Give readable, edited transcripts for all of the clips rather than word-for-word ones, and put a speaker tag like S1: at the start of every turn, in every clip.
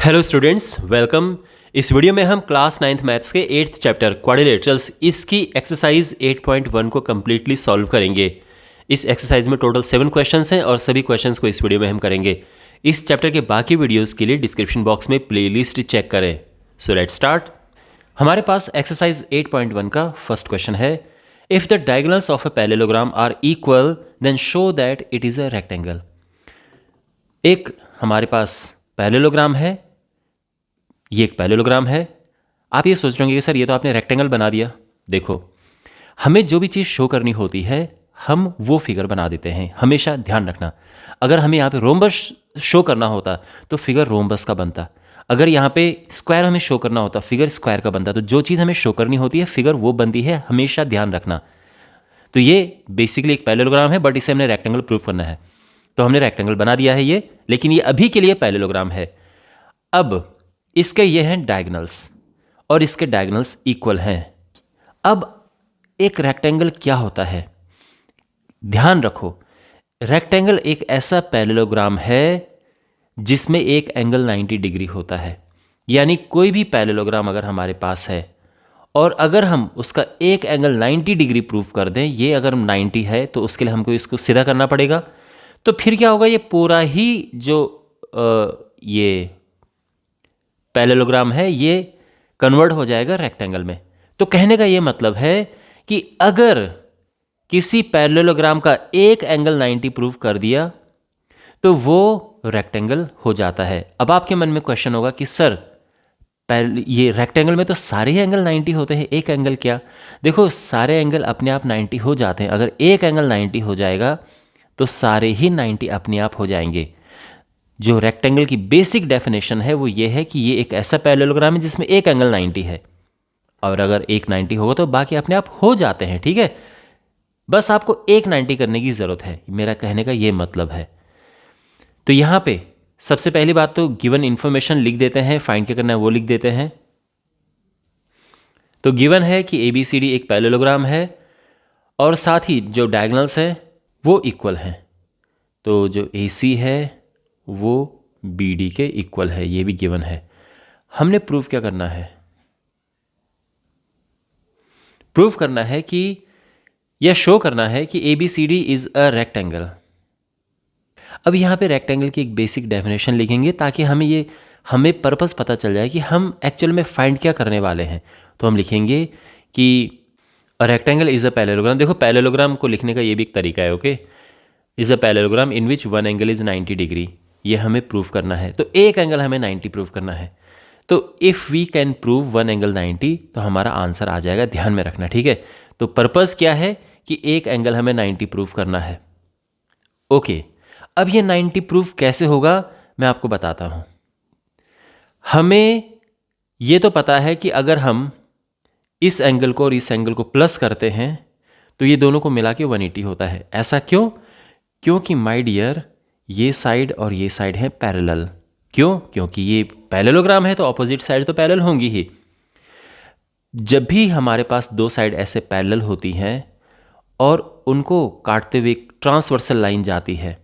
S1: Hello students, welcome. इस video में हम क्लास 9th मैथ्स के 8th चैप्टर क्वाड्रिलेटरल्स इसकी एक्सरसाइज 8.1 को कम्प्लीटली सॉल्व करेंगे। इस एक्सरसाइज में टोटल 7 क्वेश्चंस हैं और सभी क्वेश्चंस को इस वीडियो में हम करेंगे। इस चैप्टर के बाकी वीडियोस के लिए डिस्क्रिप्शन बॉक्स में प्लेलिस्ट चेक करें। So let's start. हमारे पास एक्सरसाइज 8.1 का फर्स्ट क्वेश्चन है, if the diagonals of a parallelogram are equal then show that it is a rectangle. एक हमारे पास पैरेललोग्राम है, ये एक पैरेललोग्राम है। आप ये सोच रहे होंगे कि सर ये तो आपने रेक्टेंगल बना दिया। देखो, हमें जो भी चीज़ शो करनी होती है हम वो फिगर बना देते हैं। हमेशा ध्यान रखना, अगर हमें यहाँ पे रोम्बस शो करना होता तो फिगर रोम्बस का बनता, अगर यहाँ पे स्क्वायर हमें शो करना होता फिगर स्क्वायर का बनता। तो जो चीज़ हमें शो करनी होती है फिगर वो बनती है, हमेशा ध्यान रखना। तो ये बेसिकली एक पैरेललोग्राम है, बट इसे हमने रेक्टेंगल प्रूव करना है, तो हमने रेक्टेंगल बना दिया है ये, लेकिन ये अभी के लिए पैरेललोग्राम है। अब इसके ये हैं डायगोनल्स और इसके डायगोनल्स इक्वल हैं। अब एक रेक्टेंगल क्या होता है, ध्यान रखो, रेक्टेंगल एक ऐसा पैरेललोग्राम है जिसमें एक एंगल 90 डिग्री होता है। यानी कोई भी पैरेललोग्राम अगर हमारे पास है और अगर हम उसका एक एंगल 90 डिग्री प्रूव कर दें, ये अगर 90 है तो उसके लिए हमको इसको सीधा करना पड़ेगा। तो फिर क्या होगा, ये पूरा ही जो ये पैरेललोग्राम है ये कन्वर्ट हो जाएगा रेक्टेंगल में। तो कहने का ये मतलब है कि अगर किसी पैरेललोग्राम का एक एंगल 90 प्रूव कर दिया तो वो रेक्टेंगल हो जाता है। अब आपके मन में क्वेश्चन होगा कि सर ये रेक्टेंगल में तो सारे ही एंगल 90 होते हैं, एक एंगल क्या? देखो, सारे एंगल अपने आप 90 हो जाते हैं। अगर एक एंगल 90 हो जाएगा तो सारे ही 90 अपने आप हो जाएंगे। जो रेक्टेंगल की बेसिक डेफिनेशन है वो ये है कि ये एक ऐसा पैरेललोग्राम है जिसमें एक एंगल 90 है, और अगर एक 90 होगा तो बाकी अपने आप हो जाते हैं। ठीक है, बस आपको एक 90 करने की ज़रूरत है, मेरा कहने का ये मतलब है। तो यहाँ पे सबसे पहली बात तो गिवन इन्फॉर्मेशन लिख देते हैं, फाइंड क्या करना है वो लिख देते हैं। तो गिवन है कि ABCD एक पैरेललोग्राम है और साथ ही जो डायगोनल्स है वो इक्वल हैं। तो जो AC है वो BD के इक्वल है, ये भी गिवन है। हमने प्रूव क्या करना है, प्रूव करना है कि यह शो करना है कि ABCD इज अ रेक्टेंगल। अब यहाँ पे रेक्टेंगल की एक बेसिक डेफिनेशन लिखेंगे ताकि हमें पर्पस पता चल जाए कि हम एक्चुअल में फाइंड क्या करने वाले हैं। तो हम लिखेंगे कि a rectangle is a parallelogram. देखो, पैरेललोग्राम को लिखने का ये भी एक तरीका है, okay. Is a parallelogram in which one angle is 90 degree, ये हमें प्रूव करना है। तो एक एंगल हमें 90 प्रूव करना है। तो if we can prove one angle 90 तो हमारा आंसर आ जाएगा, ध्यान में रखना। ठीक है, तो पर्पस क्या है कि एक एंगल हमें 90 प्रूव करना है। ओके, अब ये 90 प्रूफ कैसे होगा मैं आपको बताता हूँ। हमें ये तो पता है कि अगर हम इस एंगल को और इस एंगल को प्लस करते हैं तो ये दोनों को मिला के 180 होता है। ऐसा क्यों? क्योंकि माय डियर ये साइड और ये साइड है पैरेलल। क्यों? क्योंकि ये पैरेललोग्राम है तो ऑपोजिट साइड तो पैरेलल होंगी ही। जब भी हमारे पास दो साइड ऐसे पैरेलल होती हैं और उनको काटते हुए ट्रांसवर्सल लाइन जाती है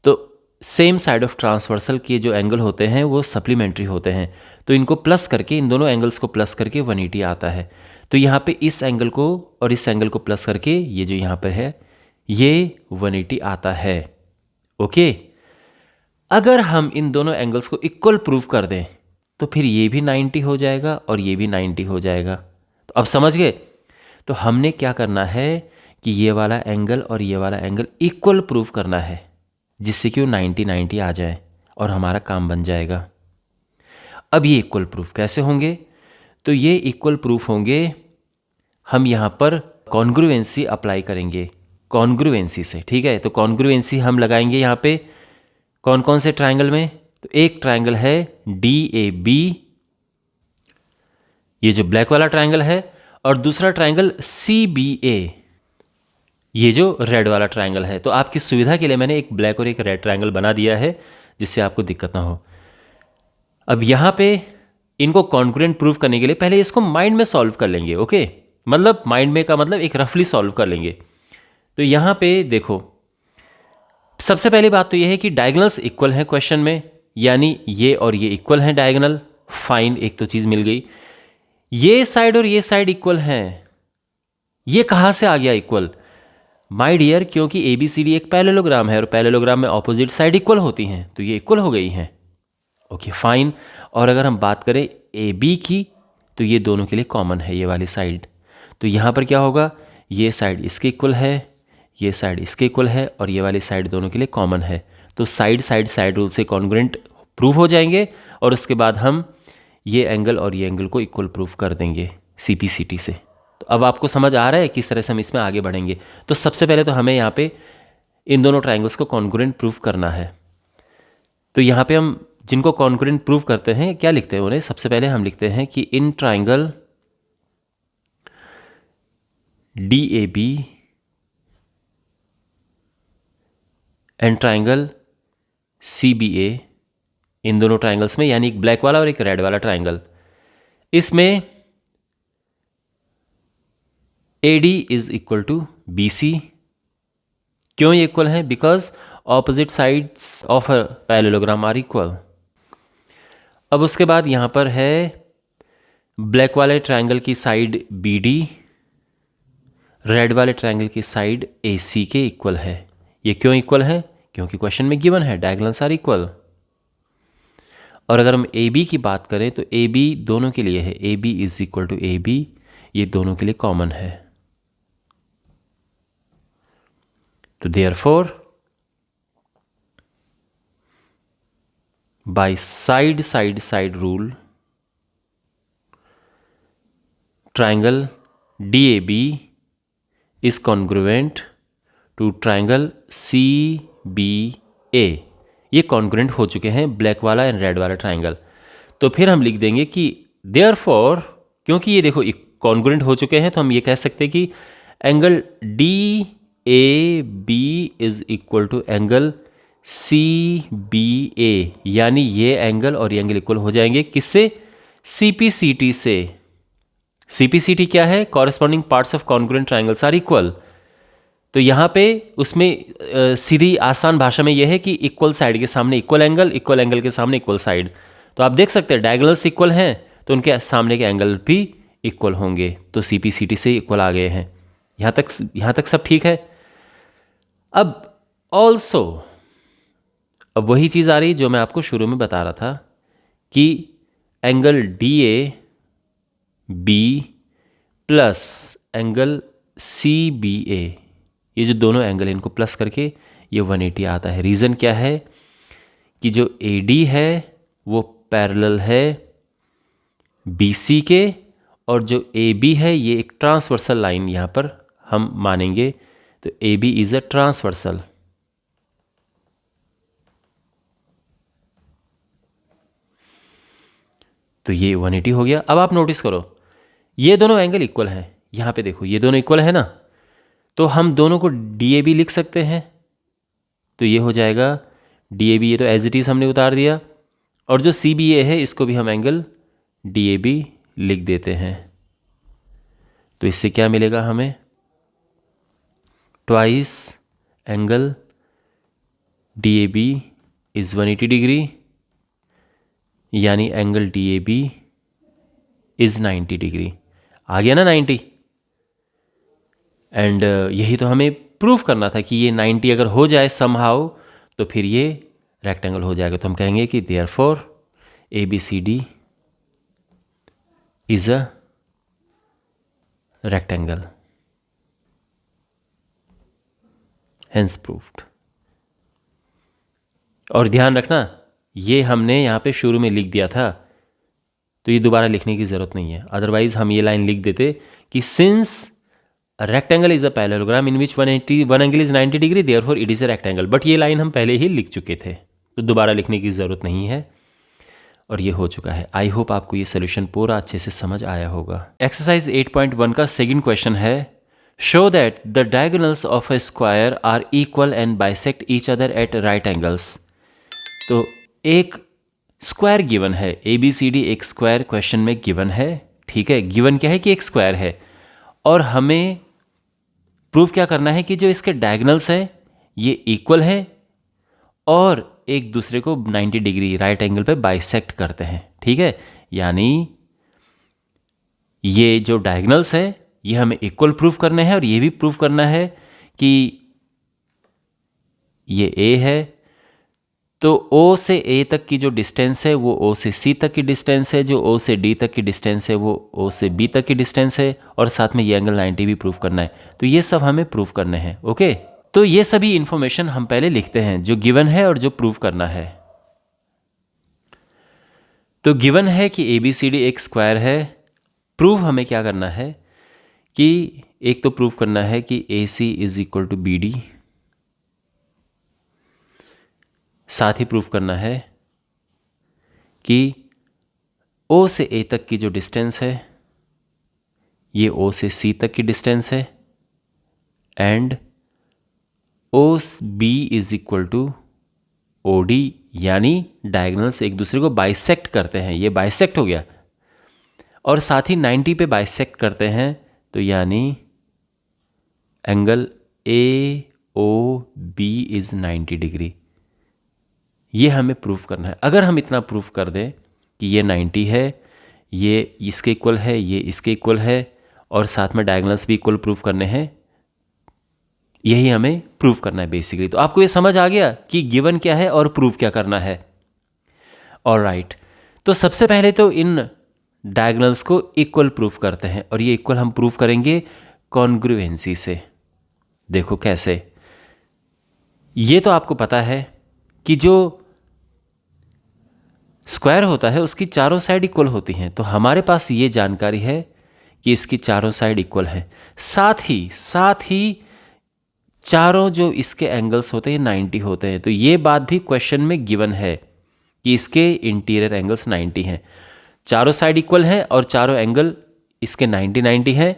S1: तो सेम साइड ऑफ ट्रांसवर्सल के जो एंगल होते हैं वो सप्लीमेंट्री होते हैं। तो इनको प्लस करके, इन दोनों एंगल्स को प्लस करके 180 आता है। तो यहाँ पे इस एंगल को और इस एंगल को प्लस करके ये जो यहाँ पर है ये 180 आता है। ओके, अगर हम इन दोनों एंगल्स को इक्वल प्रूव कर दें तो फिर ये भी 90 हो जाएगा और ये भी 90 हो जाएगा। तो अब समझ गए? तो हमने क्या करना है कि ये वाला एंगल और ये वाला एंगल इक्वल प्रूव करना है, जिससे कि वो 90-90 आ जाए और हमारा काम बन जाएगा। अब ये इक्वल प्रूफ कैसे होंगे? तो ये इक्वल प्रूफ होंगे, हम यहाँ पर कॉन्ग्रुएंसी अप्लाई करेंगे, कॉन्ग्रुएंसी से। ठीक है, तो कॉन्ग्रुएंसी हम लगाएंगे यहाँ पे कौन कौन से ट्रायंगल में? तो एक ट्रायंगल है DAB, ये जो ब्लैक वाला ट्रायंगल है, और दूसरा ट्रायंगल CBA, ये जो रेड वाला ट्रायंगल है। तो आपकी सुविधा के लिए मैंने एक ब्लैक और एक रेड ट्रायंगल बना दिया है जिससे आपको दिक्कत ना हो। अब यहाँ पे इनको कॉन्ग्रुएंट प्रूव करने के लिए पहले इसको माइंड में सॉल्व कर लेंगे। ओके, मतलब माइंड में का मतलब एक रफली सॉल्व कर लेंगे। तो यहाँ पे देखो, सबसे पहली बात तो यह है कि डायगोनल्स इक्वल हैं क्वेश्चन में, यानी ये और ये इक्वल हैं डायगोनल, फाइन, एक तो चीज़ मिल गई। ये साइड और ये साइड इक्वल हैं, ये कहाँ से आ गया इक्वल? माय डियर, क्योंकि ए बी सी डी एक पैरेललोग्राम है और पैरेललोग्राम में ऑपोजिट साइड इक्वल होती हैं, तो ये इक्वल हो गई हैं। Okay fine. और अगर हम बात करें ए बी की, तो ये दोनों के लिए कॉमन है ये वाली साइड, तो यहाँ पर क्या होगा, ये साइड इसके इक्वल है, ये साइड इसके इक्वल है और ये वाली साइड दोनों के लिए कॉमन है, तो साइड रूल से कॉन्ग्रुएंट प्रूव हो जाएंगे और उसके बाद हम ये एंगल और ये एंगल को इक्वल प्रूफ कर देंगे CPCT से। तो अब आपको समझ आ रहा है किस तरह से हम इसमें आगे बढ़ेंगे। तो सबसे पहले तो हमें यहाँ पे इन दोनों ट्राइंगल्स को कॉन्ग्रुएंट प्रूफ करना है। तो यहाँ पे हम जिनको कॉन्ग्रुएंट प्रूफ करते हैं क्या लिखते हैं उन्हें, सबसे पहले हम लिखते हैं कि in triangle DAB and triangle CBA, इन दोनों ट्राइंगल्स में, यानी एक ब्लैक वाला और एक रेड वाला ट्राइंगल, इसमें AD is equal to BC। क्यों ये इक्वल है? Because opposite sides of a parallelogram are equal. अब उसके बाद यहाँ पर है ब्लैक वाले ट्राइंगल की साइड BD रेड वाले ट्राइंगल की साइड AC के इक्वल है। ये क्यों इक्वल है? क्योंकि क्वेश्चन में गिवन है डायगोनल्स आर इक्वल। और अगर हम AB की बात करें तो AB दोनों के लिए है, AB is equal to AB, ये दोनों के लिए कॉमन है। तो therefore by side rule triangle DAB is congruent to triangle CBA। ये कॉन्ग्रुएंट हो चुके हैं ब्लैक वाला एंड रेड वाला ट्राइंगल। तो फिर हम लिख देंगे कि देयरफॉर, क्योंकि ये देखो कॉन्ग्रुएंट हो चुके हैं, तो हम ये कह सकते हैं कि angle DAB is equal to angle CBA, यानी ये एंगल और ये एंगल इक्वल हो जाएंगे किससे? CPCT से। CPCT क्या है? Corresponding parts of congruent triangles are equal. तो यहाँ पे उसमें सीधी आसान भाषा में यह है कि इक्वल साइड के सामने इक्वल एंगल के सामने इक्वल साइड। तो आप देख सकते हैं डायगोनल्स इक्वल हैं तो उनके सामने के एंगल भी इक्वल होंगे, तो CPCT से इक्वल आ गए हैं। यहाँ तक सब ठीक है। अब ऑल्सो अब वही चीज़ आ रही जो मैं आपको शुरू में बता रहा था कि angle DAB plus angle CBA, ये जो दोनों एंगल इनको प्लस करके ये 180 आता है। रीज़न क्या है कि जो AD है वो पैरेलल है BC के, और जो AB है ये एक ट्रांसवर्सल लाइन यहाँ पर हम मानेंगे, तो AB इज़ अ ट्रांसवर्सल। तो ये 180 हो गया। अब आप नोटिस करो ये दोनों एंगल इक्वल हैं, यहाँ पे देखो ये दोनों इक्वल है ना, तो हम दोनों को DAB लिख सकते हैं। तो ये हो जाएगा DAB, ये तो एज इट इज़ हमने उतार दिया, और जो CBA है इसको भी हम एंगल DAB लिख देते हैं। तो इससे क्या मिलेगा हमें? Twice angle DAB is 180 degree, यानी एंगल DAB इज़ 90 डिग्री। आ गया ना 90? एंड यही तो हमें प्रूफ करना था कि ये 90 अगर हो जाए समहाउ तो फिर ये रेक्टेंगल हो जाएगा। तो हम कहेंगे कि therefore ABCD is a rectangle, hence proofed. और ध्यान रखना ये हमने यहाँ पे शुरू में लिख दिया था, तो ये दोबारा लिखने की ज़रूरत नहीं है। अदरवाइज हम ये लाइन लिख देते कि since rectangle is a parallelogram in which one angle is 90 degree, therefore it is a rectangle. But ये लाइन हम पहले ही लिख चुके थे, तो दोबारा लिखने की ज़रूरत नहीं है, और ये हो चुका है। आई होप आपको ये सोल्यूशन पूरा अच्छे से समझ आया होगा। एक्सरसाइज 8.1 का सेकंड क्वेश्चन है, show that the diagonals of a square are equal and bisect each other at right angles. तो एक स्क्वायर गिवन है, ABCD एक स्क्वायर क्वेश्चन में गिवन है, ठीक है। गिवन क्या है कि एक स्क्वायर है, और हमें प्रूफ क्या करना है कि जो इसके डायगोनल्स हैं ये इक्वल हैं, और एक दूसरे को 90 डिग्री राइट एंगल पे बाइसेक्ट करते हैं। ठीक है, यानी ये जो डायगोनल्स है ये हमें इक्वल प्रूफ करने हैं और ये भी प्रूफ करना है कि ये ए है तो O से A तक की जो डिस्टेंस है वो O से C तक की डिस्टेंस है, जो O से D तक की डिस्टेंस है वो O से B तक की डिस्टेंस है, और साथ में ये एंगल 90 भी प्रूफ करना है। तो ये सब हमें प्रूफ करने हैं। ओके, तो ये सभी इंफॉर्मेशन हम पहले लिखते हैं जो गिवन है और जो प्रूफ करना है। तो गिवन है कि ABCD एक स्क्वायर है। प्रूफ हमें क्या करना है कि एक तो प्रूफ करना है कि AC is equal to BD, साथ ही प्रूफ करना है कि O से A तक की जो डिस्टेंस है ये O से C तक की डिस्टेंस है, and OB is equal to OD, यानी डायगोनल्स एक दूसरे को बाइसेक्ट करते हैं, ये बाइसेक्ट हो गया, और साथ ही 90 पे बाइसेक्ट करते हैं, तो यानी एंगल AOB इज 90 डिग्री। ये हमें प्रूफ करना है। अगर हम इतना प्रूफ कर दें कि ये 90 है, ये इसके इक्वल है, ये इसके इक्वल है, और साथ में डायगोनल्स भी इक्वल प्रूफ करने हैं, यही हमें प्रूफ करना है बेसिकली। तो आपको ये समझ आ गया कि गिवन क्या है और प्रूफ क्या करना है। ऑलराइट, तो सबसे पहले तो इन डायगोनल्स को इक्वल प्रूफ करते हैं, और ये इक्वल हम प्रूफ करेंगे कॉन्ग्रुएंसी से। देखो कैसे, ये तो आपको पता है कि जो स्क्वायर होता है उसकी चारों साइड इक्वल होती हैं, तो हमारे पास ये जानकारी है कि इसकी चारों साइड इक्वल है। साथ ही चारों जो इसके एंगल्स होते हैं 90 होते हैं, तो ये बात भी क्वेश्चन में गिवन है कि इसके इंटीरियर एंगल्स 90 हैं। चारों साइड इक्वल हैं और चारों एंगल इसके 90 हैं,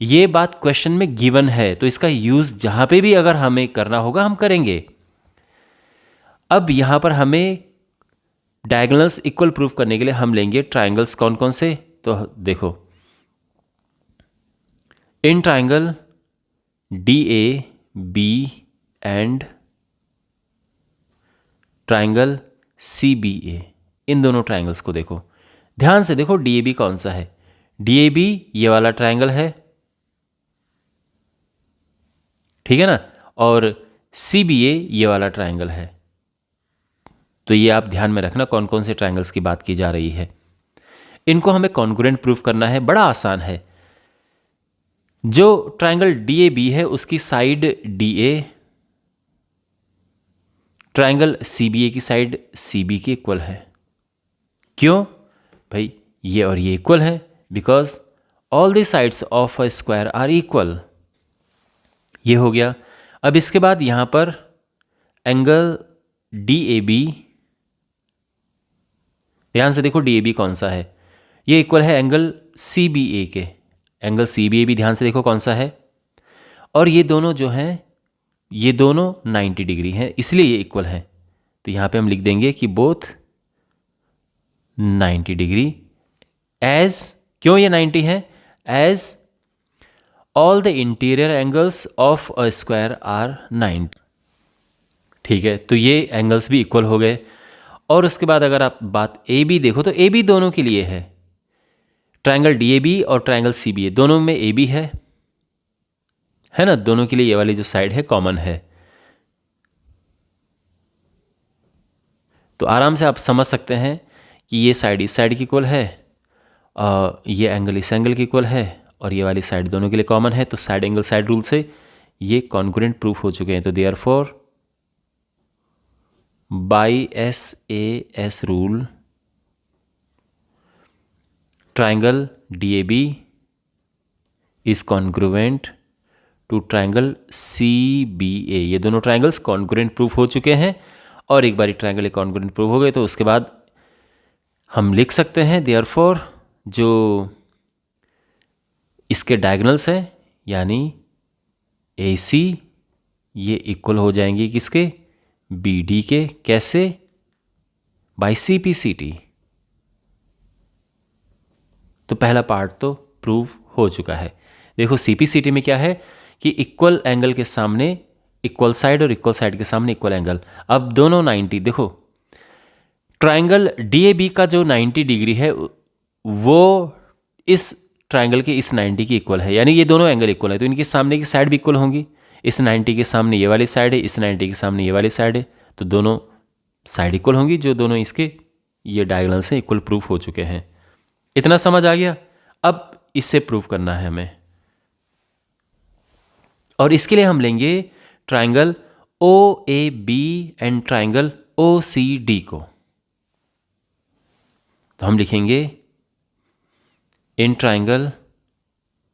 S1: ये बात क्वेश्चन में गिवन है। तो इसका यूज़ जहाँ पे भी अगर हमें करना होगा हम करेंगे। अब यहाँ पर हमें डायगोनल्स इक्वल प्रूफ करने के लिए हम लेंगे ट्राइंगल्स। कौन कौन से, तो देखो, in triangle DAB and triangle CBA, इन दोनों ट्राइंगल्स को देखो, ध्यान से देखो DAB कौन सा है। DAB ये वाला ट्राइंगल है, ठीक है ना, और CBA ये वाला ट्राइंगल है। तो ये आप ध्यान में रखना कौन कौन से ट्राइंगल्स की बात की जा रही है। इनको हमें कॉन्ग्रुएंट प्रूफ करना है, बड़ा आसान है। जो ट्राइंगल DAB है उसकी साइड DA, ट्राइंगल CBA की साइड CB के इक्वल है। क्यों भाई, ये और ये इक्वल है, because all the sides of a square are equal. ये हो गया। अब इसके बाद यहां पर एंगल DAB, ध्यान से देखो DAB कौन सा है, ये इक्वल है एंगल CBA के। एंगल CBA भी ध्यान से देखो कौन सा है, और ये दोनों जो हैं ये दोनों 90 डिग्री हैं, इसलिए ये इक्वल हैं। तो यहाँ पे हम लिख देंगे कि बोथ 90 डिग्री एज, क्यों ये 90 है, as all the interior angles of a square are 90। ठीक है, तो ये एंगल्स भी इक्वल हो गए। और उसके बाद अगर आप बात AB देखो, तो AB दोनों के लिए है। ट्राइंगल DAB और ट्राइंगल CBA दोनों में AB है ना, दोनों के लिए ये वाली जो साइड है कॉमन है। तो आराम से आप समझ सकते हैं कि ये साइड इस साइड की इक्वल है, ये एंगल इस एंगल की इक्वल है, और ये वाली साइड दोनों के लिए कॉमन है। तो साइड एंगल साइड रूल से ये कॉन्ग्रुएंट प्रूफ हो चुके हैं। तो therefore by SAS rule triangle DAB is congruent to triangle CBA। ये दोनों ट्राइंगल्स कॉन्ग्रुएंट प्रूफ हो चुके हैं, और एक बार ट्राइंगल कॉन्ग्रुएंट प्रूफ हो गए तो उसके बाद हम लिख सकते हैं देयरफॉर जो इसके डायगोनल्स हैं यानी AC ये इक्वल हो जाएंगी किसके, BD के। कैसे, बाय CPCT। तो पहला पार्ट तो प्रूव हो चुका है। देखो CPCT में क्या है कि इक्वल एंगल के सामने इक्वल साइड और इक्वल साइड के सामने इक्वल एंगल। अब दोनों 90, देखो ट्राइंगल DAB का जो 90 डिग्री है वो इस ट्राइंगल के इस 90 की इक्वल है, यानी ये दोनों एंगल इक्वल है, तो इनके सामने की साइड भी इक्वल होंगी। इस 90 के सामने ये वाली साइड है, इस 90 के सामने ये वाली साइड है, तो दोनों साइड इक्वल होंगी, जो दोनों इसके ये डायगोनल से इक्वल प्रूफ हो चुके हैं। इतना समझ आ गया। अब इससे प्रूफ करना है हमें, और इसके लिए हम लेंगे triangle OAB and triangle OCD को। तो हम लिखेंगे इन ट्राइंगल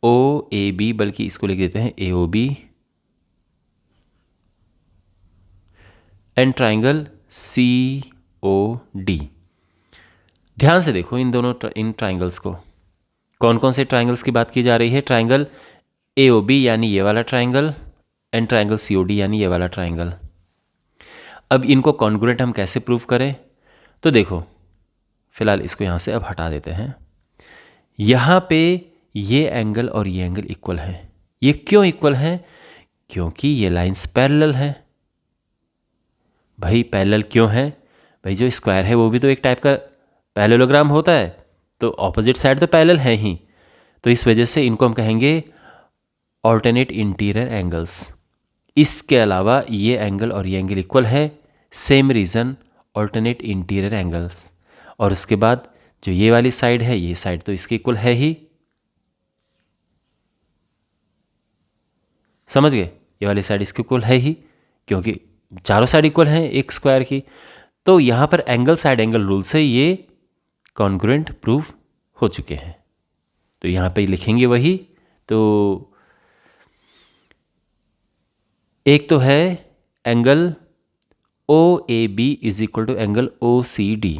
S1: OAB, बल्कि इसको लिख देते हैं AOB, एंड ट्राइंगल COD। ध्यान से देखो इन ट्राइंगल्स को, कौन कौन से ट्राइंगल्स की बात की जा रही है। ट्राइंगल AOB यानी ये वाला ट्राइंगल, एंड ट्राइंगल COD यानी ये वाला ट्राइंगल। अब इनको कॉन्ग्रुएंट हम कैसे प्रूव करें, तो देखो फिलहाल इसको यहाँ से अब हटा देते हैं। यहाँ पे ये एंगल और ये एंगल इक्वल हैं। ये क्यों इक्वल हैं? क्योंकि ये लाइंस पैरेलल हैं। भाई पैरेलल क्यों है? भाई जो स्क्वायर है वो भी तो एक टाइप का पैरेललोग्राम होता है, तो ऑपोजिट साइड तो पैरेलल है ही, तो इस वजह से इनको हम कहेंगे ऑल्टरनेट इंटीरियर एंगल्स। इसके अलावा ये एंगल और ये एंगल इक्वल है, same reason alternate interior angles. और उसके बाद जो ये वाली साइड है, ये साइड तो इसके इक्वल है ही, समझ गए? ये वाली साइड इसके इक्वल है ही, क्योंकि चारों साइड इक्वल हैं एक स्क्वायर की। तो यहाँ पर एंगल साइड एंगल रूल से ये कॉन्ग्रुएंट प्रूफ हो चुके हैं। तो यहाँ पे लिखेंगे वही। तो एक तो है angle OAB is equal to angle OCD,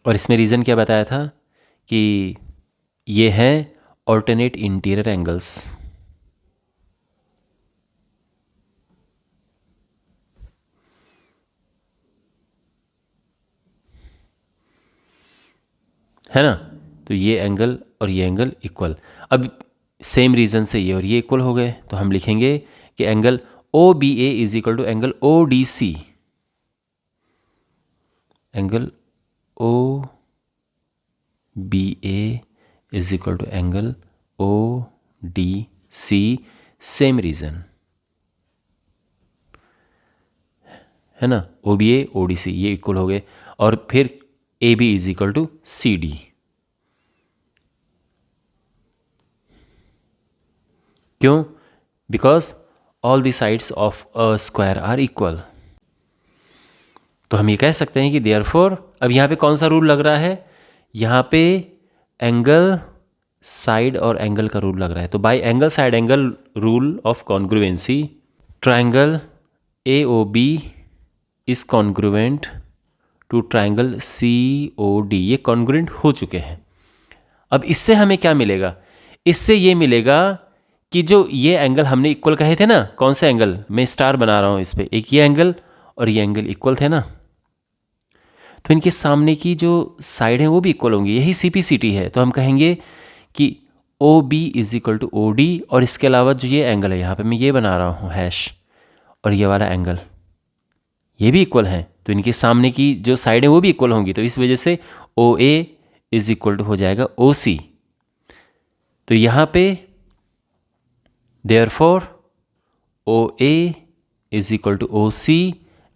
S1: और इसमें रीज़न क्या बताया था कि ये हैं ऑल्टरनेट इंटीरियर एंगल्स। है ना? तो ये एंगल और ये एंगल इक्वल। अब सेम रीज़न से ये और ये इक्वल हो गए, तो हम लिखेंगे कि angle OBA is equal to angle ODC। Angle OBA is equal to angle ODC, same reason, है ना? OBA ODC ये इक्वल हो गए, और फिर AB is equal to CD। क्यों? Because all the sides of a square are equal. तो हम ये कह सकते हैं कि देयरफॉर, अब यहाँ पे कौन सा रूल लग रहा है? यहाँ पे एंगल साइड और एंगल का रूल लग रहा है। तो by angle side angle rule of congruency, triangle AOB is congruent to triangle COD। ये कॉन्ग्रुएंट हो चुके हैं। अब इससे हमें क्या मिलेगा? इससे ये मिलेगा कि जो ये एंगल हमने इक्वल कहे थे ना, कौन से एंगल, मैं स्टार बना रहा हूँ इस पे, एक ये एंगल और ये एंगल इक्वल थे ना, तो इनके सामने की जो साइड है वो भी इक्वल होंगी। यही CPCT है। तो हम कहेंगे कि OB is equal to OD, और इसके अलावा जो ये एंगल है, यहाँ पे मैं ये बना रहा हूँ हैश, और ये वाला एंगल ये भी इक्वल हैं, तो इनके सामने की जो साइड है वो भी इक्वल होंगी। तो इस वजह से OA इज इक्वल टू हो जाएगा OC। तो यहाँ पे therefore OA is equal to OC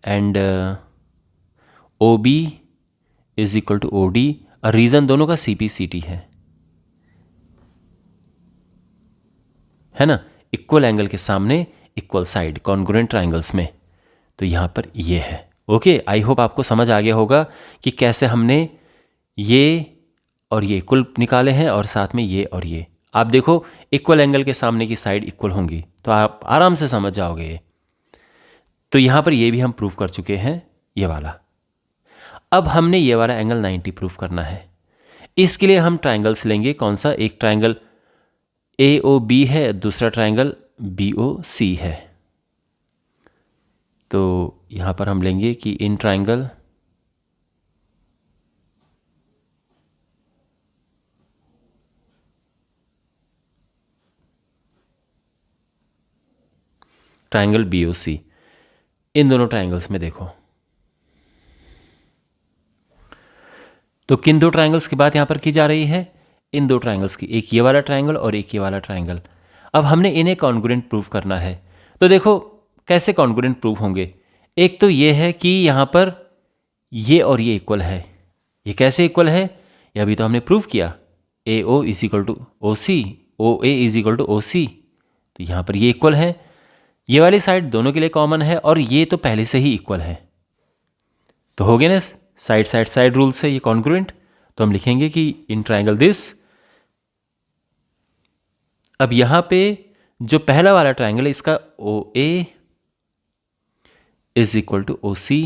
S1: and OB is equal to OD। और रीज़न दोनों का CPCT है ना? इक्वल एंगल के सामने इक्वल साइड कॉन्ग्रुएंट ट्राइंगल्स में। तो यहाँ पर ये है। ओके, आई होप आपको समझ आ गया होगा कि कैसे हमने ये और ये इक्वल निकाले हैं, और साथ में ये और ये। आप देखो इक्वल एंगल के सामने की साइड इक्वल होंगी, तो आप आराम से समझ जाओगे ये। तो यहाँ पर ये भी हम प्रूफ कर चुके हैं, ये वाला। अब हमने ये वाला एंगल 90 प्रूफ करना है। इसके लिए हम ट्राइंगल्स लेंगे। कौन सा? एक ट्राइंगल AOB है, दूसरा ट्राइंगल BOC है। तो यहाँ पर हम लेंगे कि इन ट्राइंगल ट्राइंगल BOC। इन दोनों ट्राइंगल्स में देखो, तो किन दो ट्राइंगल्स की बात यहाँ पर की जा रही है? इन दो ट्राइंगल्स की, एक ये वाला ट्राइंगल और एक ये वाला ट्राइंगल। अब हमने इन्हें कॉन्ग्रुएंट प्रूव करना है। तो देखो कैसे कॉन्ग्रुएंट प्रूव होंगे। एक तो ये है कि यहाँ पर ये और ये इक्वल है। ये कैसे इक्वल है? ये अभी तो हमने प्रूव किया, AO is equal to OC, OA is equal to OC। तो यहाँ पर ये इक्वल है, ये वाली साइड दोनों के लिए कॉमन है और ये तो पहले से ही इक्वल है। तो हो गया ना, साइड साइड साइड रूल से ये कॉन्ग्रुएंट। तो हम लिखेंगे कि इन ट्राइंगल दिस। अब यहां पे जो पहला वाला ट्राइंगल है इसका OA is equal to OC,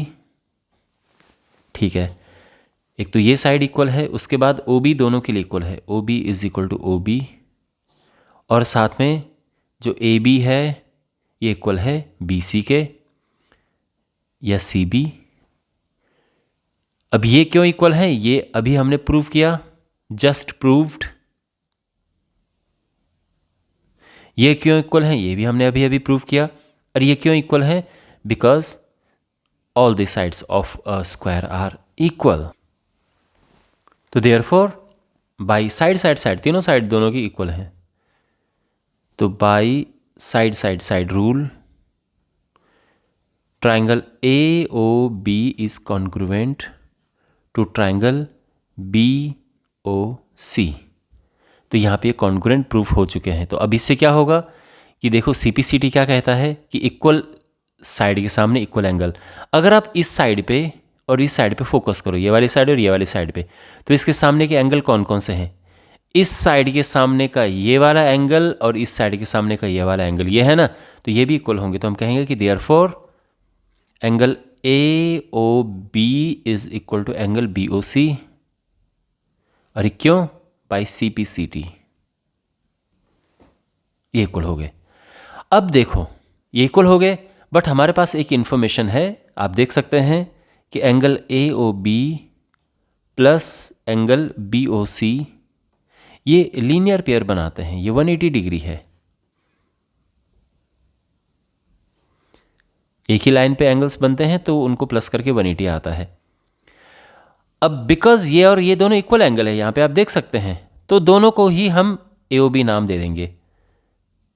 S1: ठीक है। एक तो ये साइड इक्वल है, उसके बाद OB दोनों के लिए इक्वल है, OB is equal to OB, और साथ में जो AB है ये इक्वल है BC के या CB। अब ये क्यों इक्वल है? ये अभी हमने प्रूव किया, जस्ट प्रूव्ड। ये क्यों इक्वल है? ये भी हमने अभी अभी प्रूव किया। और ये क्यों इक्वल है? Because all the sides of a square are equal. तो therefore by side side side, तीनों साइड दोनों की इक्वल है। तो by side side side rule, triangle AOB is congruent to triangle BOC। तो यहाँ पे कॉन्ग्रुएंट प्रूफ हो चुके हैं। तो अब इससे क्या होगा कि देखो CPCT क्या कहता है कि इक्वल साइड के सामने इक्वल एंगल। अगर आप इस साइड पे और इस साइड पे फोकस करो, ये वाली साइड और ये वाली साइड पे, तो इसके सामने के एंगल कौन कौन से हैं? इस साइड के सामने का ये वाला एंगल और इस साइड के सामने का ये वाला एंगल, ये है ना, तो ये भी इक्वल होंगे। तो हम कहेंगे कि therefore angle AOB is equal to angle BOC। और क्यों? बाई CPCT ये इक्वल हो गए। अब देखो ये इक्वल हो गए, बट हमारे पास एक इंफॉर्मेशन है, आप देख सकते हैं कि angle AOB plus angle BOC ये लीनियर पेयर बनाते हैं, ये 180 डिग्री है। एक ही लाइन पे एंगल्स बनते हैं तो उनको प्लस करके 180 आता है। अब बिकॉज ये और ये दोनों इक्वल एंगल है, यहाँ पे आप देख सकते हैं, तो दोनों को ही हम AOB नाम दे देंगे।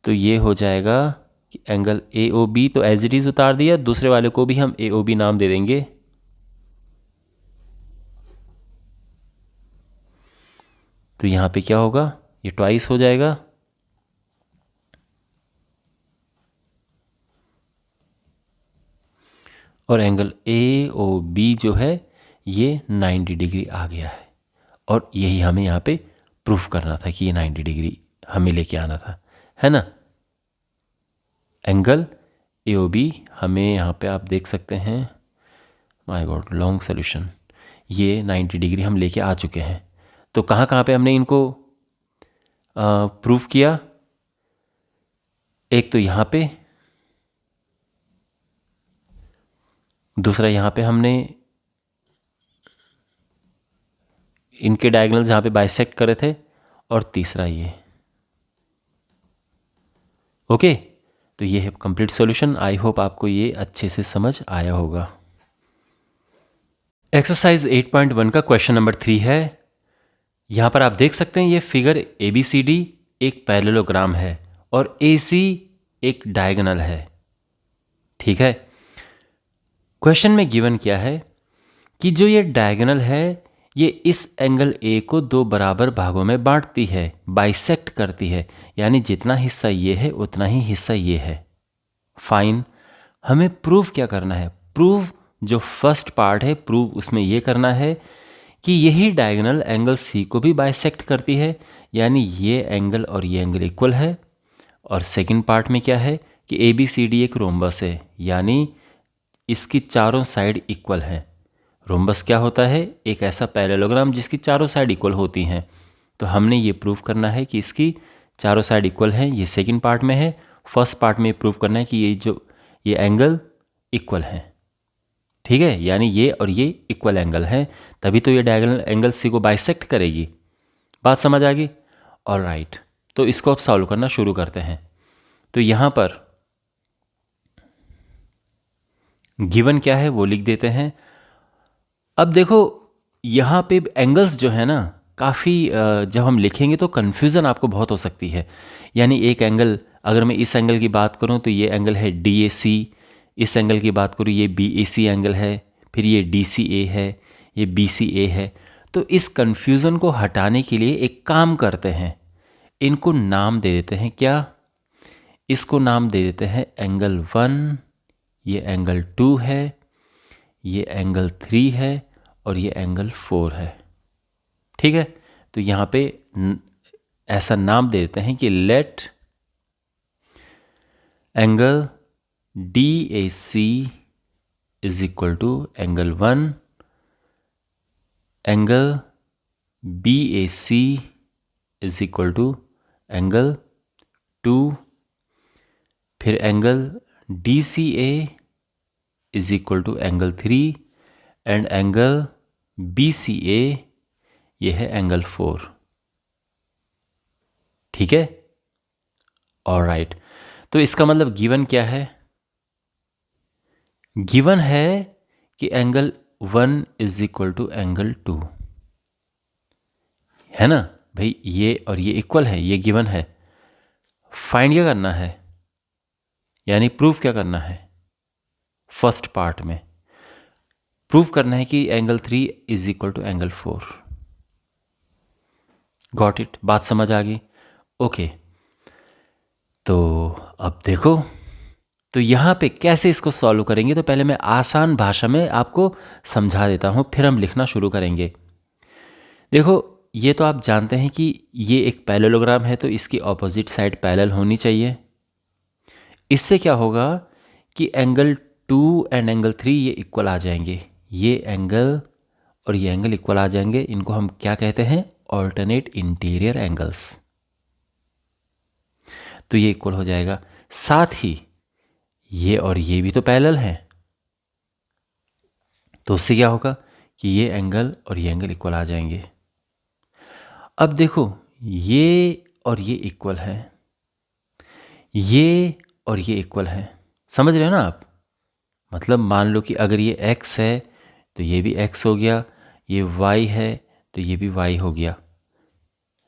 S1: तो ये हो जाएगा कि एंगल AOB तो एज इट इज उतार दिया, दूसरे वाले को भी हम AOB नाम दे देंगे। तो यहाँ पे क्या होगा, ये ट्वाइस हो जाएगा। और एंगल AOB जो है ये 90 डिग्री आ गया है। और यही हमें यहाँ पे प्रूफ करना था कि ये 90 डिग्री हमें लेके आना था, है ना। एंगल AOB हमें यहाँ पे आप देख सकते हैं, माय गॉड लॉन्ग सोल्यूशन, ये 90 डिग्री हम लेके आ चुके हैं। तो कहाँ कहाँ पे हमने इनको प्रूफ किया? एक तो यहाँ पे, दूसरा यहाँ पे हमने इनके डायगोनल जहाँ पे बाइसेक्ट करे थे, और तीसरा ये। ओके, तो ये है कंप्लीट सॉल्यूशन। आई होप आपको ये अच्छे से समझ आया होगा। एक्सरसाइज 8.1 का क्वेश्चन नंबर 3 है। यहाँ पर आप देख सकते हैं ये फिगर ABCD एक पैरेललोग्राम है और AC एक डायगोनल है, ठीक है। क्वेश्चन में गिवन क्या है कि जो ये डायगोनल है ये इस एंगल A को दो बराबर भागों में बांटती है, बाइसेक्ट करती है, यानी जितना हिस्सा ये है उतना ही हिस्सा ये है। फाइन, हमें प्रूव क्या करना है? प्रूव जो फर्स्ट पार्ट है, प्रूव उसमें ये करना है कि यही डायगोनल एंगल C को भी बाइसेक्ट करती है, यानी ये एंगल और ये एंगल इक्वल है। और सेकंड पार्ट में क्या है कि ABCD एक रोम्बस है, यानी इसकी चारों साइड इक्वल है। रोम्बस क्या होता है? एक ऐसा पैरेललोग्राम जिसकी चारों साइड इक्वल होती हैं। तो हमने ये प्रूव करना है कि इसकी चारों साइड इक्वल हैं, ये सेकंड पार्ट में है। फर्स्ट पार्ट में प्रूव करना है कि ये एंगल इक्वल हैं, ठीक है, यानी ये और ये इक्वल एंगल हैं, तभी तो ये डायगोनल एंगल C को बाइसेक्ट करेगी। बात समझ आ गई? ऑलराइट, तो इसको अब सॉल्व करना शुरू करते हैं। तो यहाँ पर गिवन क्या है वो लिख देते हैं। अब देखो यहाँ पे एंगल्स जो है ना काफ़ी जब हम लिखेंगे तो कन्फ्यूज़न आपको बहुत हो सकती है। यानी एक एंगल, अगर मैं इस एंगल की बात करूँ तो ये एंगल है DAC, इस एंगल की बात करूँ ये BAC एंगल है, फिर ये DCA है, ये BCA है। तो इस कन्फ्यूज़न को हटाने के लिए एक काम करते हैं, इनको नाम दे देते हैं। क्या? इसको नाम दे देते हैं एंगल 1, ये एंगल 2 है, ये एंगल 3 है और ये एंगल 4 है। ठीक है, तो यहाँ पे ऐसा नाम दे देते हैं कि let angle DAC is equal to angle 1, angle BAC is equal to angle 2, फिर angle DCA is equal to angle 3 and angle BCA ये है एंगल 4। ठीक है, ऑलराइट। तो इसका मतलब गिवन क्या है? गिवन है कि angle 1 is equal to angle 2, है ना भाई, ये और ये इक्वल है, ये गिवन है। फाइंड क्या करना है, यानी प्रूफ क्या करना है? फर्स्ट पार्ट में प्रूफ करना है कि angle 3 is equal to angle 4। Got it? बात समझ आ गई? ओके, तो अब देखो, तो यहाँ पे कैसे इसको सॉल्व करेंगे, तो पहले मैं आसान भाषा में आपको समझा देता हूँ, फिर हम लिखना शुरू करेंगे। देखो, ये तो आप जानते हैं कि ये एक पैरेललोग्राम है, तो इसकी ऑपोजिट साइड पैरेलल होनी चाहिए। इससे क्या होगा कि एंगल 2 एंड एंगल 3 ये इक्वल आ जाएंगे, ये एंगल और ये एंगल इक्वल आ जाएंगे। इनको हम क्या कहते हैं? Alternate interior angles. तो ये इक्वल हो जाएगा, साथ ही ये और ये भी तो पैरेलल हैं, तो उससे क्या होगा कि ये एंगल और ये एंगल इक्वल आ जाएंगे। अब देखो, ये और ये इक्वल है, ये और ये इक्वल है, समझ रहे हो ना आप? मतलब मान लो कि अगर ये x है तो ये भी x हो गया, ये y है तो ये भी y हो गया,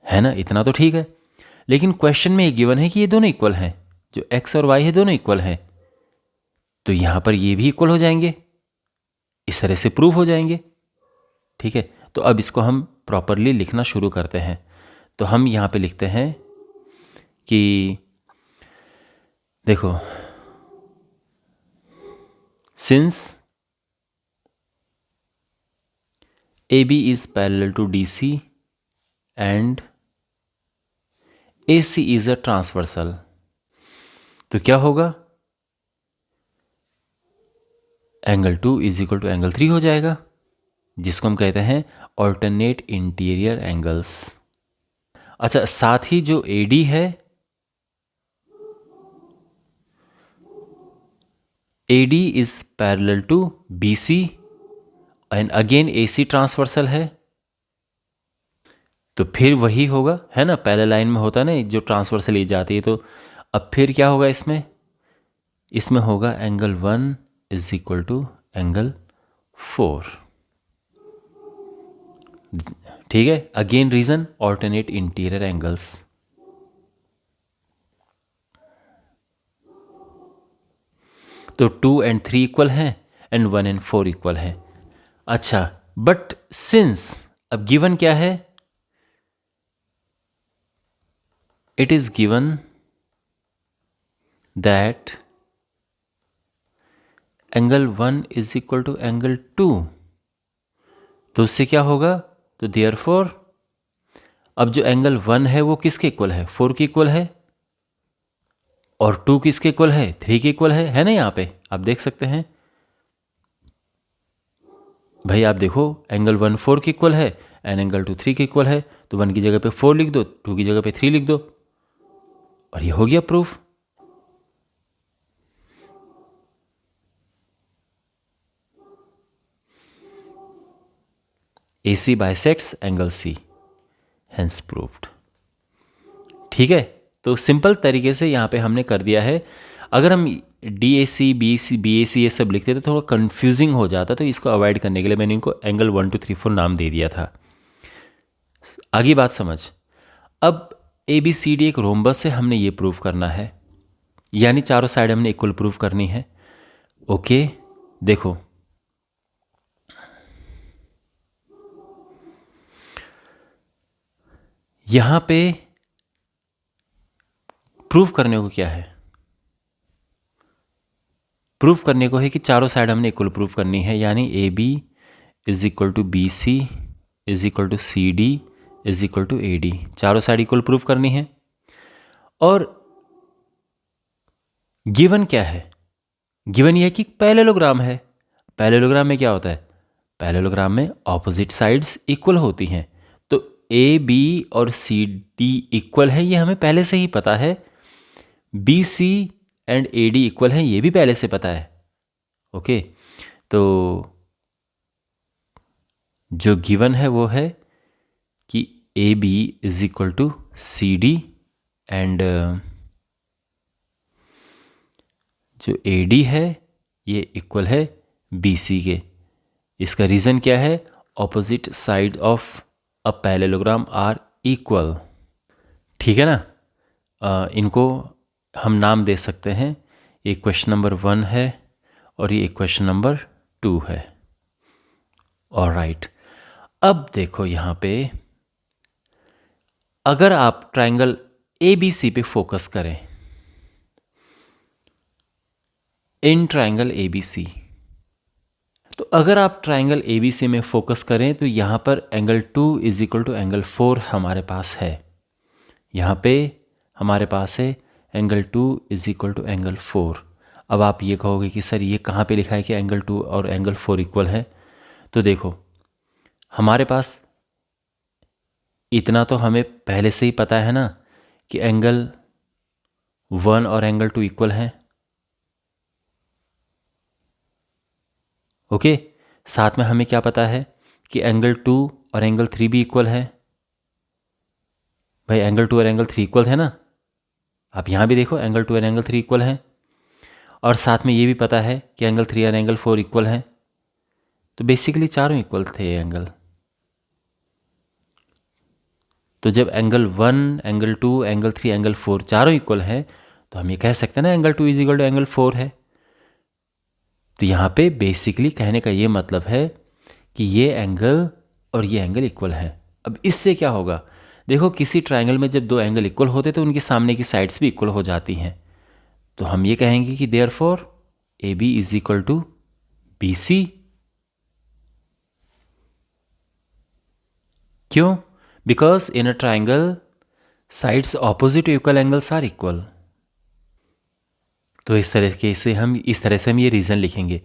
S1: है ना? इतना तो ठीक है। लेकिन क्वेश्चन में ये गिवन है कि ये दोनों इक्वल हैं, जो x और y है दोनों इक्वल हैं, तो यहाँ पर ये भी इक्वल हो जाएंगे, इस तरह से प्रूव हो जाएंगे। ठीक है, तो अब इसको हम प्रॉपरली लिखना शुरू करते हैं। तो हम यहाँ पे लिखते हैं कि देखो, since AB is parallel to DC and AC is a transversal, तो क्या होगा? Angle 2 is equal to angle 3 हो जाएगा, जिसको हम कहते हैं ऑल्टरनेट इंटीरियर एंगल्स। अच्छा, साथ ही जो AD है, AD is parallel to BC and again AC transversal है, तो फिर वही होगा, है ना? पैरेलल लाइन में होता है ना जो ट्रांसवर्सल ले जाती है। तो अब फिर क्या होगा इसमें? इसमें होगा angle 1 is equal to angle 4। ठीक है, again reason alternate interior angles. तो 2 एंड 3 इक्वल हैं एंड 1 एंड 4 इक्वल हैं। अच्छा, बट सिंस अब गिवन क्या है? It is given that angle 1 is equal to angle 2, तो उससे क्या होगा? तो देयरफॉर अब जो एंगल 1 है वो किसके इक्वल है? 4 के इक्वल है, और 2 किसके इक्वल है? 3 के इक्वल है ना? यहाँ पे आप देख सकते हैं भाई, आप देखो एंगल 1 4 के इक्वल है एंड एंगल 2 3 के इक्वल है, तो 1 की जगह पे 4 लिख दो, 2 की जगह पे 3 लिख दो, और ये हो गया proof. AC bisects angle C, hence proved. ठीक है, तो सिंपल तरीके से यहाँ पे हमने कर दिया है। अगर हम DAC BAC ये सब लिखते तो थोड़ा कंफ्यूजिंग हो जाता, तो इसको अवॉइड करने के लिए मैंने इनको एंगल 1 2 3 4 नाम दे दिया था। आगे बात समझ। अब ABCD एक रोम्बस से हमने ये प्रूव करना है, यानी चारों साइड हमने इक्वल प्रूव करनी है। ओके, देखो यहां पे प्रूफ करने को क्या है, प्रूफ करने को है कि चारों साइड हमने इक्वल प्रूफ करनी है, यानी AB is equal to BC is equal to CD is equal to AD, चारों साइड इक्वल प्रूफ करनी है। और गिवन क्या है, गिवन यह है कि पैरेललोग्राम है। पैरेललोग्राम में क्या होता है, पैरेललोग्राम में ऑपोजिट साइड्स इक्वल होती हैं, तो AB और CD इक्वल है ये हमें पहले से ही पता है, BC एंड AD इक्वल है ये भी पहले से पता है। ओके, तो जो गिवन है वो है कि AB is equal to CD and जो AD है ये इक्वल है BC के। इसका रीज़न क्या है, opposite side of a parallelogram are equal. ठीक है ना, इनको हम नाम दे सकते हैं, ये क्वेश्चन नंबर 1 है और ये क्वेश्चन नंबर 2 है। ऑलराइट, अब देखो यहाँ पे अगर आप ट्रायंगल ABC पे फोकस करें, इन ट्रायंगल ABC, तो अगर आप ट्रायंगल ABC में फोकस करें तो यहाँ पर angle 2 is equal to angle 4 हमारे पास है। यहाँ पे हमारे पास है angle 2 is equal to angle 4। अब आप ये कहोगे कि सर ये कहाँ पे लिखा है कि एंगल 2 और एंगल 4 इक्वल है, तो देखो हमारे पास इतना तो हमें पहले से ही पता है ना कि एंगल 1 और एंगल 2 इक्वल हैं। ओके, साथ में हमें क्या पता है कि एंगल 2 और एंगल 3 भी इक्वल है। भाई एंगल 2 और एंगल 3 इक्वल है ना, आप यहाँ भी देखो एंगल 2 और एंगल 3 इक्वल है, और साथ में ये भी पता है कि एंगल 3 और एंगल 4 इक्वल है। तो बेसिकली चारों इक्वल थे एंगल। तो जब एंगल 1 एंगल 2 एंगल 3 एंगल 4 चारों इक्वल है, तो हम ये कह सकते हैं ना angle 2 is equal to angle 4 है। तो यहाँ पे बेसिकली कहने का ये मतलब है कि ये एंगल और ये एंगल इक्वल है। अब इससे क्या होगा, देखो किसी ट्रायंगल में जब दो एंगल इक्वल होते तो उनके सामने की साइड्स भी इक्वल हो जाती हैं। तो हम ये कहेंगे कि therefore AB is equal to BC। क्यों, because in a triangle sides opposite equal angles are equal. तो इस तरह से हम ये रीज़न लिखेंगे।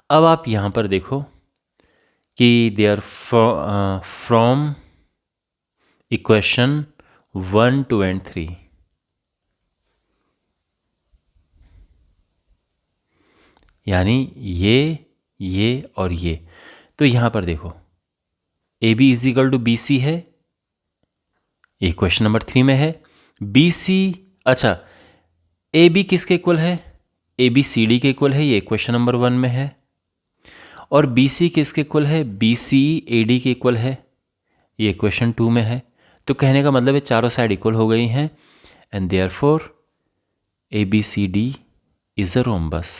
S1: अब आप यहाँ पर देखो कि देयर फ्रॉम इक्वेशन 1 2 एंड 3, यानी ये और ये, तो यहाँ पर देखो AB is equal to BC है, ये क्वेश्चन नंबर 3 में है। BC, अच्छा AB किसके इक्वल है, AB CD के इक्वल है, ये क्वेश्चन नंबर 1 में है। और BC किसके इक्वल है, BC AD के इक्वल है, ये क्वेश्चन 2 में है। तो कहने का मतलब है चारों साइड इक्वल हो गई हैं, and therefore ABCD is a rhombus.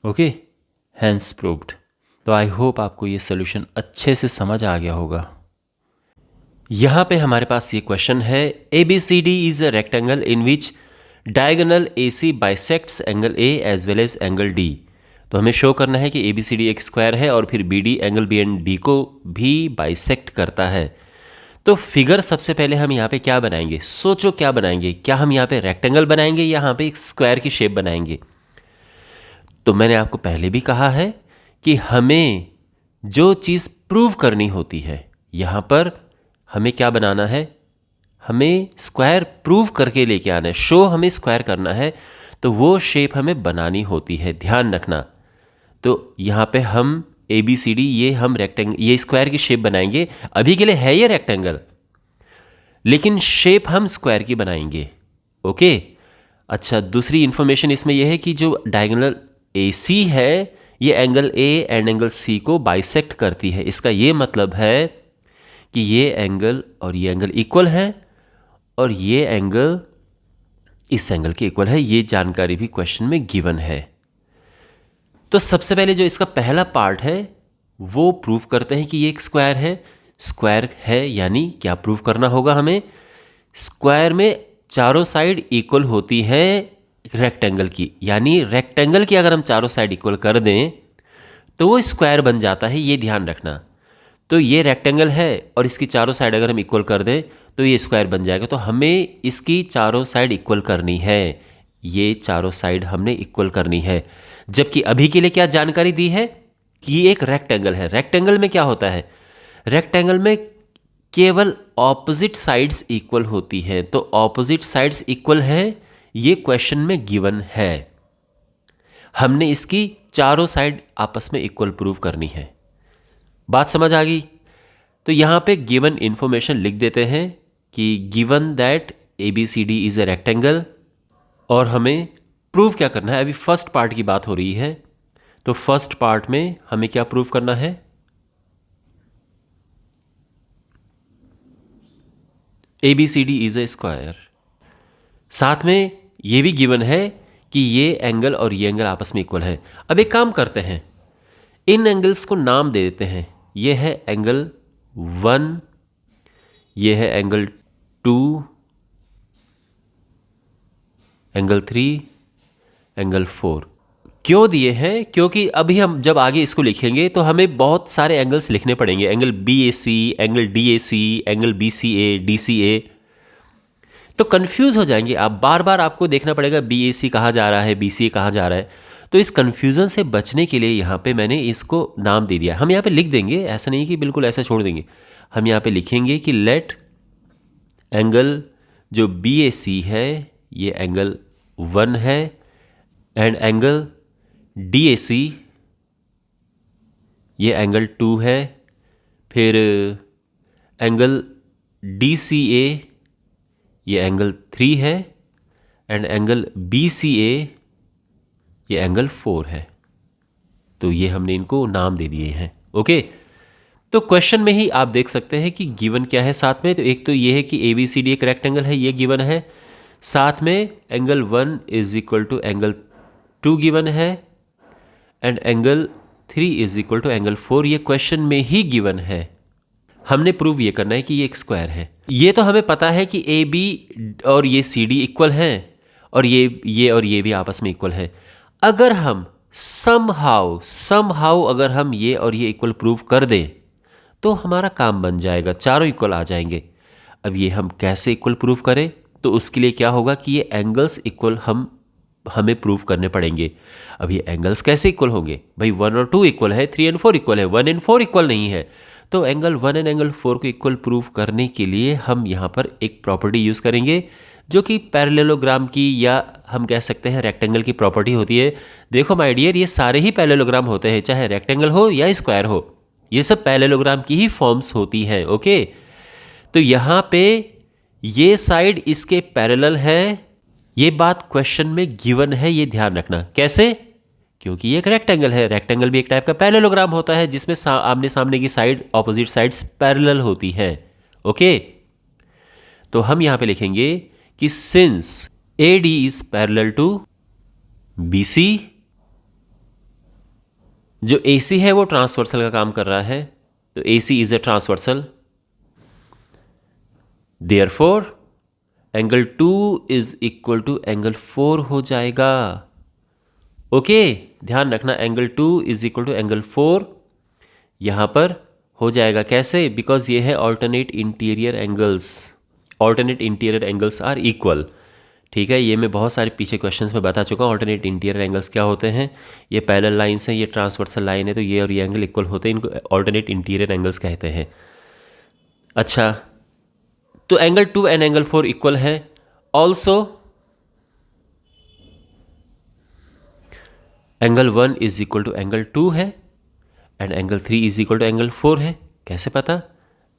S1: Okay, hence proved. तो आई होप आपको ये सोल्यूशन अच्छे से समझ आ गया होगा। यहाँ पे हमारे पास ये क्वेश्चन है, ABCD is a rectangle in which diagonal AC bisects angle A as well as angle D। तो हमें शो करना है कि ABCD एक स्क्वायर है और फिर BD angle B and D को भी बाइसेक्ट करता है। तो फिगर सबसे पहले हम यहाँ पे क्या बनाएंगे, सोचो क्या बनाएंगे, क्या हम यहाँ पे रेक्टेंगल बनाएंगे या यहाँ पे एक स्क्वायर की शेप बनाएंगे। तो मैंने आपको पहले भी कहा है कि हमें जो चीज़ प्रूव करनी होती है, यहाँ पर हमें क्या बनाना है, हमें स्क्वायर प्रूव करके लेके आना है, शो हमें स्क्वायर करना है, तो वो शेप हमें बनानी होती है, ध्यान रखना। तो यहाँ पे हम ए बी सी डी, ये हम रेक्टेंगल, ये स्क्वायर की शेप बनाएंगे। अभी के लिए है ये रेक्टेंगल, लेकिन शेप हम स्क्वायर की बनाएंगे। ओके। अच्छा, दूसरी इंफॉर्मेशन इसमें यह है कि जो डायगोनल ए सी है, ये angle A and angle C को बाइसेक्ट करती है। इसका ये मतलब है कि ये एंगल और ये एंगल इक्वल है और ये एंगल इस एंगल के इक्वल है। ये जानकारी भी क्वेश्चन में गिवन है। तो सबसे पहले जो इसका पहला पार्ट है वो प्रूव करते हैं कि ये एक स्क्वायर है। स्क्वायर है यानी क्या प्रूव करना होगा हमें? स्क्वायर में चारों साइड इक्वल होती है रेक्टेंगल की, यानी रेक्टेंगल की अगर हम चारों साइड इक्वल कर दें तो वो स्क्वायर बन जाता है, ये ध्यान रखना। तो ये रेक्टेंगल है और इसकी चारों साइड अगर हम इक्वल कर दें तो ये स्क्वायर बन जाएगा। तो हमें इसकी चारों साइड इक्वल करनी है, ये चारों साइड हमने इक्वल करनी है। जबकि अभी के लिए क्या जानकारी दी है कि ये एक रेक्टेंगल है। रेक्टेंगल में क्या होता है? रेक्टेंगल में केवल ऑपोजिट साइड्स इक्वल होती हैं। तो ऑपोजिट साइड्स इक्वल हैं, ये क्वेश्चन में गिवन है। हमने इसकी चारों साइड आपस में इक्वल प्रूव करनी है। बात समझ आ गई? तो यहां पे गिवन इंफॉर्मेशन लिख देते हैं कि given that A B C D is a rectangle, और हमें प्रूव क्या करना है। अभी फर्स्ट पार्ट की बात हो रही है, तो फर्स्ट पार्ट में हमें क्या प्रूव करना है? A B C D is a square. साथ में ये भी गिवन है कि ये एंगल और ये एंगल आपस में इक्वल है। अब एक काम करते हैं, इन एंगल्स को नाम दे देते हैं। ये है एंगल 1, ये है एंगल 2, एंगल 3, एंगल 4। क्यों दिए हैं? क्योंकि अभी हम जब आगे इसको लिखेंगे तो हमें बहुत सारे एंगल्स लिखने पड़ेंगे। Angle B A C, angle D A C, angle B C A, D C A, तो कंफ्यूज हो जाएंगे आप। बार बार आपको देखना पड़ेगा बी ए सी कहाँ जा रहा है, बी सी ए कहाँ जा रहा है। तो इस कन्फ्यूज़न से बचने के लिए यहाँ पे मैंने इसको नाम दे दिया। हम यहाँ पे लिख देंगे, ऐसा नहीं कि बिल्कुल ऐसा छोड़ देंगे। हम यहाँ पे लिखेंगे कि लेट एंगल जो बी ए सी है ये एंगल 1 है, एंड एंगल डी ए सी ये एंगल 2 है, फिर एंगल डी सी ए ये एंगल 3 है, एंड एंगल बी सी ए ये एंगल 4 है। तो ये हमने इनको नाम दे दिए हैं। ओके। तो क्वेश्चन में ही आप देख सकते हैं कि गिवन क्या है साथ में। तो एक तो ये है कि ए बी सी डी एक रेक्टेंगल है, ये गिवन है। साथ में angle 1 is equal to angle 2 given है, and angle 3 is equal to angle 4, ये क्वेश्चन में ही गिवन है। हमने प्रूव ये करना है कि ये एक स्क्वायर है। ये तो हमें पता है कि ए बी और ये सी डी इक्वल हैं, और ये और ये भी आपस में इक्वल हैं। अगर हम समहाउ अगर हम ये और ये इक्वल प्रूव कर दें तो हमारा काम बन जाएगा, चारों इक्वल आ जाएंगे। अब ये हम कैसे इक्वल प्रूव करें? तो उसके लिए क्या होगा कि ये एंगल्स इक्वल हमें प्रूव करने पड़ेंगे। अब ये एंगल्स कैसे इक्वल होंगे? भाई 1 और 2 इक्वल है, 3 एंड 4 इक्वल है, 1 एंड 4 इक्वल नहीं है। तो एंगल 1 एंड एंगल 4 को इक्वल प्रूव करने के लिए हम यहाँ पर एक प्रॉपर्टी यूज़ करेंगे जो कि पैरेललोग्राम की, या हम कह सकते हैं रेक्टेंगल की प्रॉपर्टी होती है। देखो माय डियर, ये सारे ही पैरेललोग्राम होते हैं, चाहे रेक्टेंगल हो या स्क्वायर हो, ये सब पैरेललोग्राम की ही फॉर्म्स होती हैं। ओके। तो यहाँ पे ये साइड इसके पैरेलल है, ये बात क्वेश्चन में गिवन है, ये ध्यान रखना। कैसे? क्योंकि ये एक रेक्टेंगल है। रेक्टेंगल भी एक टाइप का पैरेललोग्राम होता है जिसमें आमने सामने की साइड, ऑपोजिट साइड्स पैरेलल होती हैं। ओके। तो हम यहां पे लिखेंगे कि since A D is parallel to B C, जो ए सी है वो ट्रांसवर्सल का काम कर रहा है, तो A C is a transversal, therefore angle 2 is equal to angle 4 हो जाएगा। ओके। ध्यान रखना, angle 2 is equal to angle 4 यहां पर हो जाएगा। कैसे? बिकॉज ये है alternate interior angles. Alternate interior angles are equal. ठीक है, ये मैं बहुत सारे पीछे क्वेश्चंस में बता चुका हूँ। ऑल्टरनेट इंटीरियर एंगल्स क्या होते हैं? ये पैरेलल लाइंस हैं, ये ट्रांसवर्सल लाइन है, तो ये और ये एंगल इक्वल होते हैं, इनको ऑल्टरनेट इंटीरियर एंगल्स कहते हैं। अच्छा, तो एंगल 2 एंड एंगल 4 इक्वल है। Also angle 1 is equal to angle 2 है, and angle 3 is equal to angle 4 है। कैसे पता?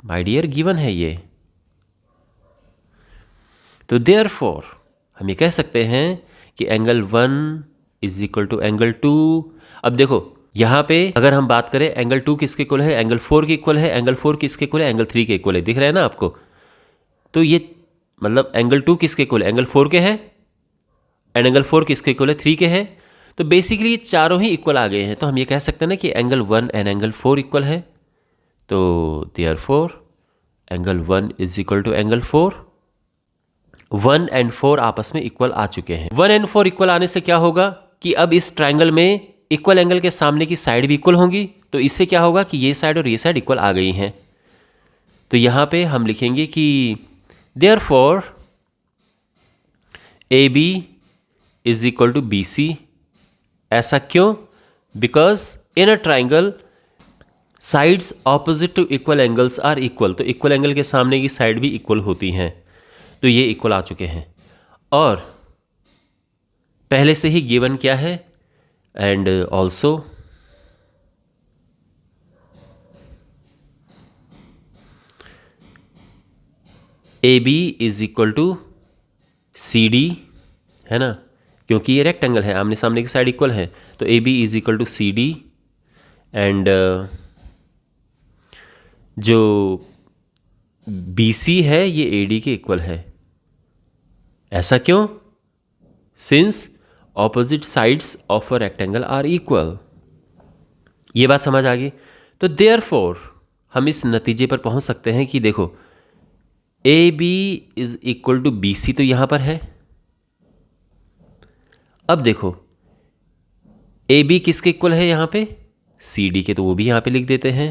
S1: माय डियर गिवन है ये। तो देयरफॉर हम ये कह सकते हैं कि angle 1 is equal to angle 2। अब देखो यहाँ पे अगर हम बात करें एंगल 2 किसके इक्वल है? एंगल 4 के इक्वल है। एंगल 4 किसके इक्वल है? एंगल 3 के इक्वल है। दिख रहा है ना आपको? तो ये मतलब एंगल 2 किसके इक्वल है? एंगल 4 के है। एंड एंगल 4 किसके इक्वल है? 3 के है। तो बेसिकली ये चारों ही इक्वल आ गए हैं। तो हम ये कह सकते हैं ना कि एंगल 1 एंड एंगल 4 इक्वल है। तो therefore angle 1 is equal to angle 4। 1 and 4 आपस में इक्वल आ चुके हैं। 1 एंड 4 इक्वल आने से क्या होगा कि अब इस ट्रायंगल में इक्वल एंगल के सामने की साइड भी इक्वल होंगी। तो इससे क्या होगा कि ये साइड और ये साइड इक्वल आ गई हैं। तो यहाँ पे हम लिखेंगे कि therefore A B is equal to B C. ऐसा क्यों? Because in a triangle sides opposite to equal angles are equal. तो इक्वल एंगल के सामने की साइड भी इक्वल होती हैं। तो ये इक्वल आ चुके हैं और पहले से ही गिवन क्या है? And also A B is equal to C D, है ना, क्योंकि ये रेक्टेंगल है, आमने सामने की साइड इक्वल है। तो A B is equal to C D and जो बी सी है ये ए डी के इक्वल है। ऐसा क्यों? Since opposite sides of a rectangle are equal. ये बात समझ आ गई? तो देयरफॉर हम इस नतीजे पर पहुंच सकते हैं कि देखो A B is equal to B C तो यहां पर है। अब देखो ए बी किसके इक्वल है यहां पे? सी डी के, तो वो भी यहां पे लिख देते हैं।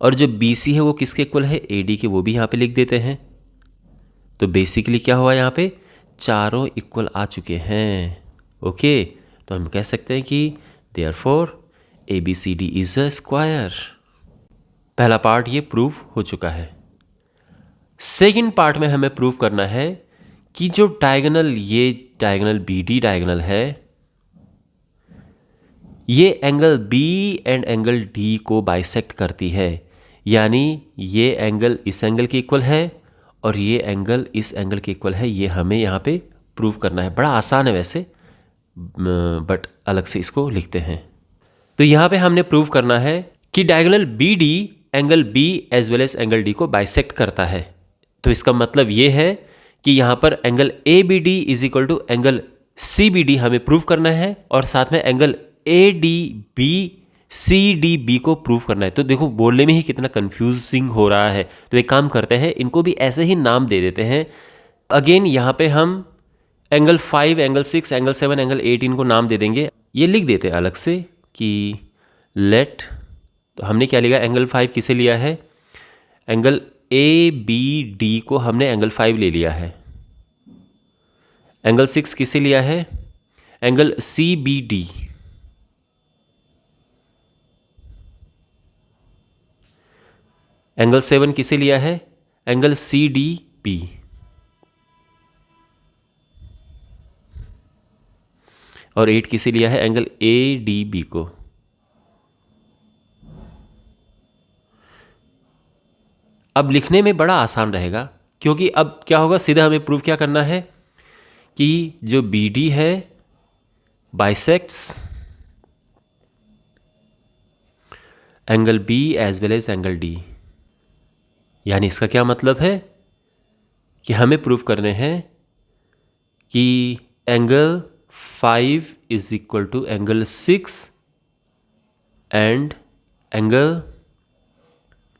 S1: और जो बी सी है वो किसके इक्वल है? ए डी के, वो भी यहां पे लिख देते हैं। तो बेसिकली क्या हुआ यहां पे? चारों इक्वल आ चुके हैं। ओके, तो हम कह सकते हैं कि therefore A B C D is a square. पहला पार्ट ये प्रूव हो चुका है। सेकंड पार्ट में हमें प्रूव करना है कि जो डायगोनल, ये डायगोनल बी डी डायगोनल है, ये angle B and angle D को बाइसेक्ट करती है। यानी ये एंगल इस एंगल के इक्वल है और ये एंगल इस एंगल के इक्वल है। ये हमें यहाँ पे प्रूव करना है। बड़ा आसान है वैसे, बट अलग से इसको लिखते हैं। तो यहाँ पे हमने प्रूव करना है कि diagonal B D angle B as well as angle D को बाइसेक्ट करता है। तो इसका मतलब ये है कि यहाँ पर angle A B D is equal to angle C B D हमें प्रूव करना है और साथ में angle A D B C D B को प्रूव करना है। तो देखो बोलने में ही कितना कंफ्यूजिंग हो रहा है। तो एक काम करते हैं, इनको भी ऐसे ही नाम दे देते हैं। अगेन यहाँ पे हम एंगल 5, एंगल 6, एंगल 7, एंगल 8 इनको नाम दे देंगे। ये लिख देते हैं अलग से कि लेट, तो हमने क्या लिया? एंगल 5 किसे लिया है? एंगल ए बी डी को हमने एंगल 5 ले लिया है। एंगल 6 किसे लिया है? Angle C B D. Angle 7 किसे लिया है? Angle C D B. और 8 किसे लिया है? एंगल ए डी बी को। अब लिखने में बड़ा आसान रहेगा, क्योंकि अब क्या होगा, सीधा हमें प्रूव क्या करना है कि जो बी डी है bisects angle B as well as angle D. यानी इसका क्या मतलब है कि हमें प्रूव करने हैं कि angle 5 is equal to angle 6 and angle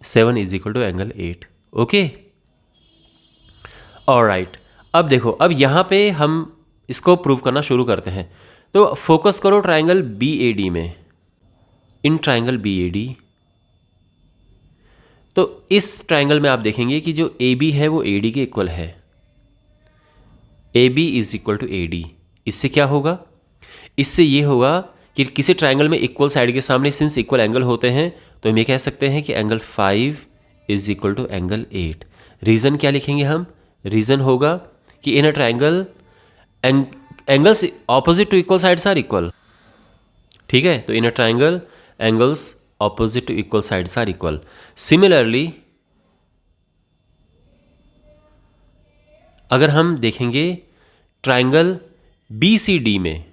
S1: 7 is equal to angle 8। Okay, alright. अब देखो, अब यहाँ पे हम इसको प्रूव करना शुरू करते हैं। तो फोकस करो ट्राइंगल बी ए डी में। In triangle B A D, तो इस ट्राइंगल में आप देखेंगे कि जो ए बी है वो ए डी के इक्वल है। A B is equal to A D. इससे क्या होगा? इससे ये होगा कि किसी ट्राइंगल में इक्वल साइड के सामने सिंस इक्वल एंगल होते हैं, तो हम ये कह सकते हैं कि angle 5 is equal to angle 8। Reason क्या लिखेंगे हम? रीज़न होगा कि in a triangle angles opposite to equal sides are equal. ठीक है, तो in a triangle angles opposite to equal sides are equal. Similarly, अगर हम देखेंगे ट्राइंगल BCD में,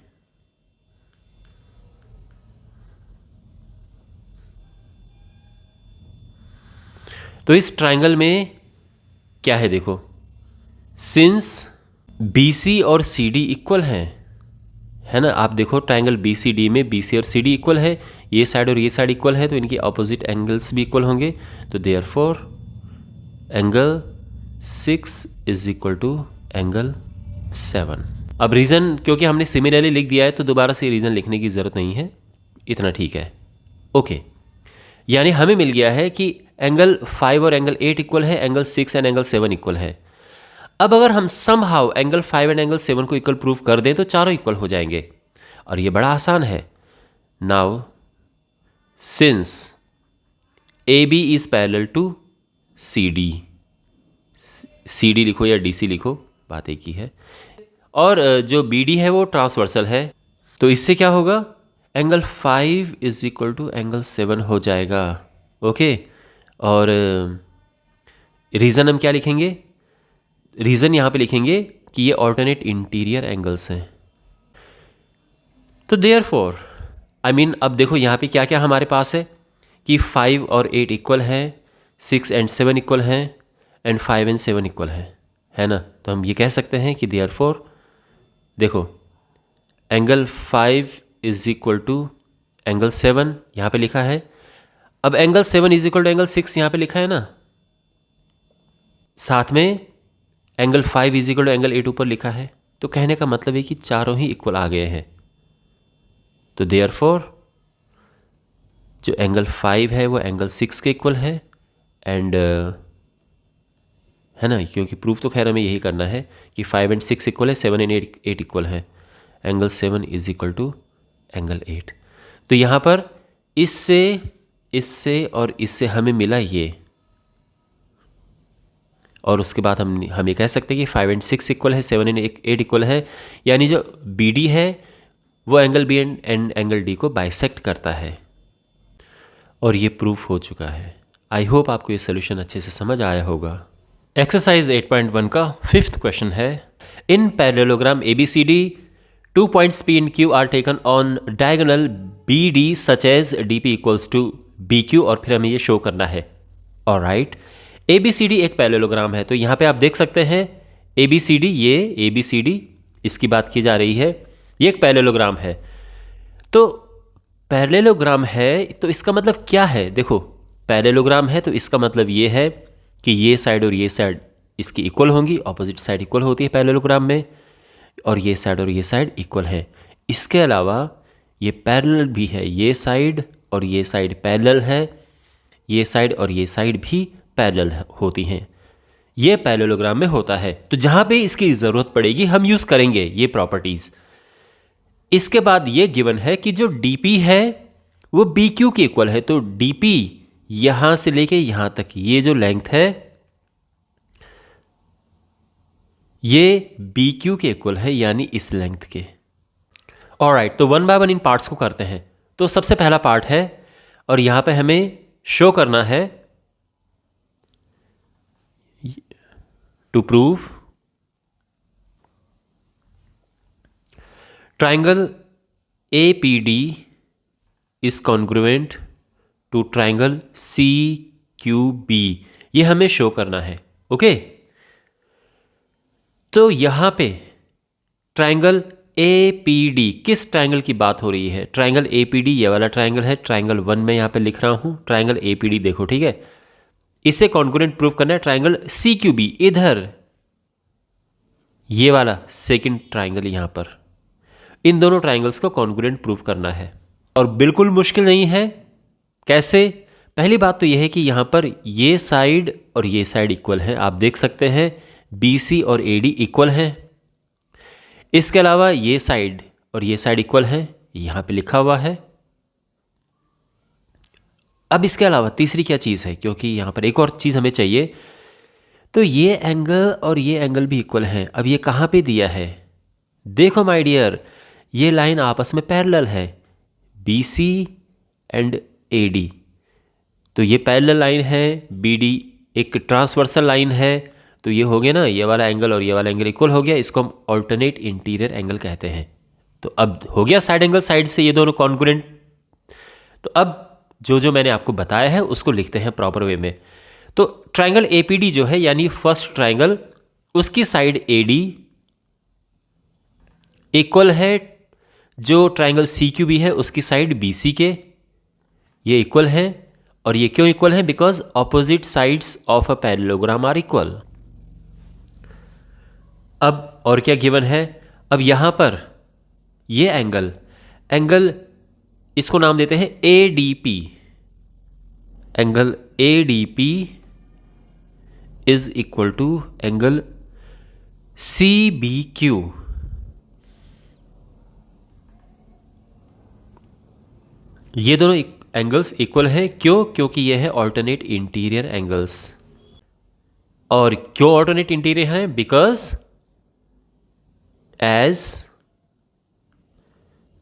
S1: तो इस ट्राइंगल में क्या है देखो, सिंस BC और CD इक्वल हैं, है ना, आप देखो ट्राइंगल BCD में BC और CD इक्वल है, ये साइड और ये साइड इक्वल है, तो इनकी ऑपोजिट एंगल्स भी इक्वल होंगे, तो therefore angle 6 is equal to angle 7। अब रीज़न क्योंकि हमने सिमिलरली लिख दिया है तो दोबारा से रीज़न लिखने की ज़रूरत नहीं है, इतना ठीक है। ओके, यानी हमें मिल गया है कि एंगल 5 और एंगल 8 इक्वल है, एंगल 6 एंड एंगल 7 इक्वल है। अब अगर हम समहाउ एंगल 5 एंड एंगल 7 को इक्वल प्रूव कर दें तो चारों इक्वल हो जाएंगे, और ये बड़ा आसान है। Now since AB is parallel to CD, CD लिखो या DC लिखो, बात एक ही है, और जो BD है वो ट्रांसवर्सल है, तो इससे क्या होगा, angle 5 is equal to angle 7 हो जाएगा। ओके, और रीज़न हम क्या लिखेंगे, रीज़न यहाँ पे लिखेंगे कि ये ऑल्टरनेट इंटीरियर एंगल्स हैं। तो देयरफॉर आई मीन अब देखो यहाँ पे क्या क्या हमारे पास है कि 5 और 8 इक्वल हैं, 6 एंड 7 इक्वल हैं, एंड 5 एंड 7 इक्वल हैं, है ना। तो हम ये कह सकते हैं कि देयरफॉर देखो angle 5 is equal to angle 7 यहाँ पे लिखा है, अब angle 7 is equal to angle 6 यहाँ पे लिखा है ना, साथ में angle 5 is equal to angle 8 ऊपर लिखा है, तो कहने का मतलब है कि चारों ही इक्वल आ गए हैं। तो देयरफॉर जो एंगल 5 है वो एंगल 6 के इक्वल है, एंड है ना, क्योंकि प्रूफ तो खैर हमें यही करना है कि 5 एंड 6 इक्वल है, 7 एंड 8 इक्वल है, angle 7 is equal to angle 8। तो यहाँ पर इससे और इससे हमें मिला ये, और उसके बाद हम ये कह सकते हैं कि 5 एंड 6 इक्वल है, 7 एंड 8 इक्वल है, यानी जो BD है वो angle B and angle D को बाइसेक्ट करता है, और ये प्रूफ हो चुका है। आई होप आपको ये सोल्यूशन अच्छे से समझ आया होगा। एक्सरसाइज 8.1 का 5th क्वेश्चन है, इन parallelogram ABCD 2 points P and Q are taken on diagonal BD such as DP equals to BQ, और फिर हमें ये शो करना है। ऑलराइट, ABCD एक पैरेललोग्राम है, तो यहाँ पे आप देख सकते हैं ABCD, ये ABCD इसकी बात की जा रही है, ये एक पैरेललोग्राम है। तो पैरेललोग्राम है तो इसका मतलब क्या है, देखो पैरेललोग्राम है तो इसका मतलब ये है कि ये साइड और ये साइड इसकी इक्वल होंगी, ऑपोजिट साइड इक्वल होती है पैरेललोग्राम में, और ये साइड और ये साइड इक्वल है। इसके अलावा ये पैरेलल भी है, ये साइड और ये साइड पैरेलल है, ये साइड और ये साइड भी पैरेलल होती हैं, ये पैरेललोग्राम में होता है। तो जहाँ पे इसकी ज़रूरत पड़ेगी हम यूज़ करेंगे ये प्रॉपर्टीज़। इसके बाद ये गिवन है कि जो DP है वो BQ के इक्वल है, तो DP यहाँ से लेके यहाँ तक ये जो लेंथ है ये BQ के इक्वल है, यानी इस लेंथ के। ऑलराइट, तो 1 by 1 इन पार्ट्स को करते हैं। तो सबसे पहला पार्ट है, और यहाँ पे हमें शो करना है to prove triangle APD is congruent to triangle CQB, ये हमें शो करना है। ओके, तो यहां पे ट्राइंगल APD, किस ट्राइंगल की बात हो रही है, ट्राइंगल APD ये वाला ट्राइंगल है, ट्राइंगल 1 में यहां पे लिख रहा हूं, ट्राइंगल APD देखो, ठीक है। इसे कॉन्ग्रुएंट प्रूव करना है ट्राइंगल CQB, इधर ये वाला सेकंड ट्राइंगल, यहां पर इन दोनों ट्राइंगल्स को कॉन्ग्रुएंट प्रूव करना है, और बिल्कुल मुश्किल नहीं है। कैसे? पहली बात तो यह है कि यहां पर ये साइड और ये साइड इक्वल है, आप देख सकते हैं BC और AD इक्वल हैं। इसके अलावा ये साइड और ये साइड इक्वल हैं, यहां पे लिखा हुआ है। अब इसके अलावा तीसरी क्या चीज़ है, क्योंकि यहां पर एक और चीज़ हमें चाहिए, तो ये एंगल और ये एंगल भी इक्वल हैं। अब ये कहां पे दिया है, देखो माय डियर, ये लाइन आपस में पैरेलल है, BC एंड AD, तो ये पैरेलल लाइन है, बी डी एक ट्रांसवर्सल लाइन है, तो ये हो गया ना, ये वाला एंगल और ये वाला एंगल इक्वल हो गया, इसको हम ऑल्टरनेट इंटीरियर एंगल कहते हैं। तो अब हो गया साइड एंगल साइड से ये दोनों कॉन्ग्रुएंट। तो अब जो जो मैंने आपको बताया है उसको लिखते हैं प्रॉपर वे में। तो ट्राइंगल एपीडी जो है यानी फर्स्ट ट्राइंगल, उसकी साइड एडी इक्वल है जो ट्राइंगल सीक्यूबी है उसकी साइड बीसी के, ये इक्वल है। और ये क्यों इक्वल है? Because opposite sides of a parallelogram are equal. अब और क्या गिवन है? अब यहां पर ये एंगल इसको नाम देते हैं ADP. Angle ADP is equal to angle CBQ. ये दोनों एंगल्स इक्वल हैं। क्यों? क्योंकि ये है ऑल्टरनेट इंटीरियर एंगल्स। और क्यों ऑल्टरनेट इंटीरियर है? बिकॉज एज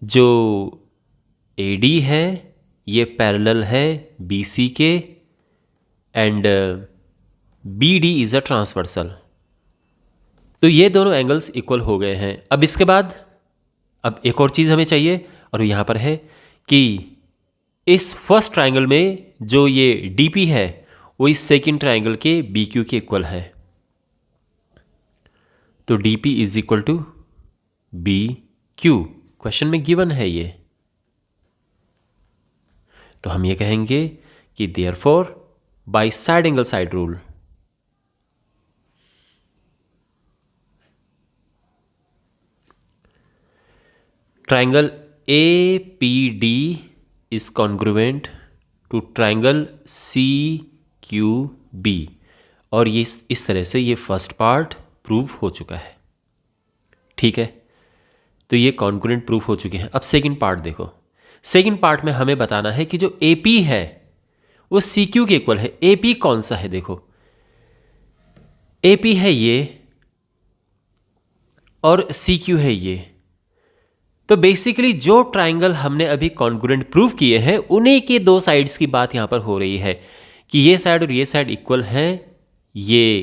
S1: जो एडी है ये पैरेलल है बीसी के and BD is a transversal. तो ये दोनों एंगल्स इक्वल हो गए हैं। अब इसके बाद अब एक और चीज़ हमें चाहिए और यहां पर है कि इस फर्स्ट ट्राइंगल में जो ये डीपी है वो इस सेकंड ट्राइंगल के बी क्यू के इक्वल है। तो DP is equal to B Q, question में गिवन है ये। तो हम ये कहेंगे कि therefore by side angle side rule triangle A P D is congruent to triangle CQB। और ये इस तरह से ये फर्स्ट पार्ट प्रूव हो चुका है। ठीक है, तो ये कॉन्ग्रुएंट प्रूफ हो चुके हैं। अब सेकंड पार्ट देखो। सेकंड पार्ट में हमें बताना है कि जो AP है वो CQ के इक्वल है। AP कौन सा है? देखो AP है ये और CQ है ये। तो बेसिकली जो ट्राइंगल हमने अभी कॉन्ग्रुएंट प्रूव किए हैं उन्हीं के दो साइड्स की बात यहां पर हो रही है कि ये साइड और ये साइड इक्वल हैं। ये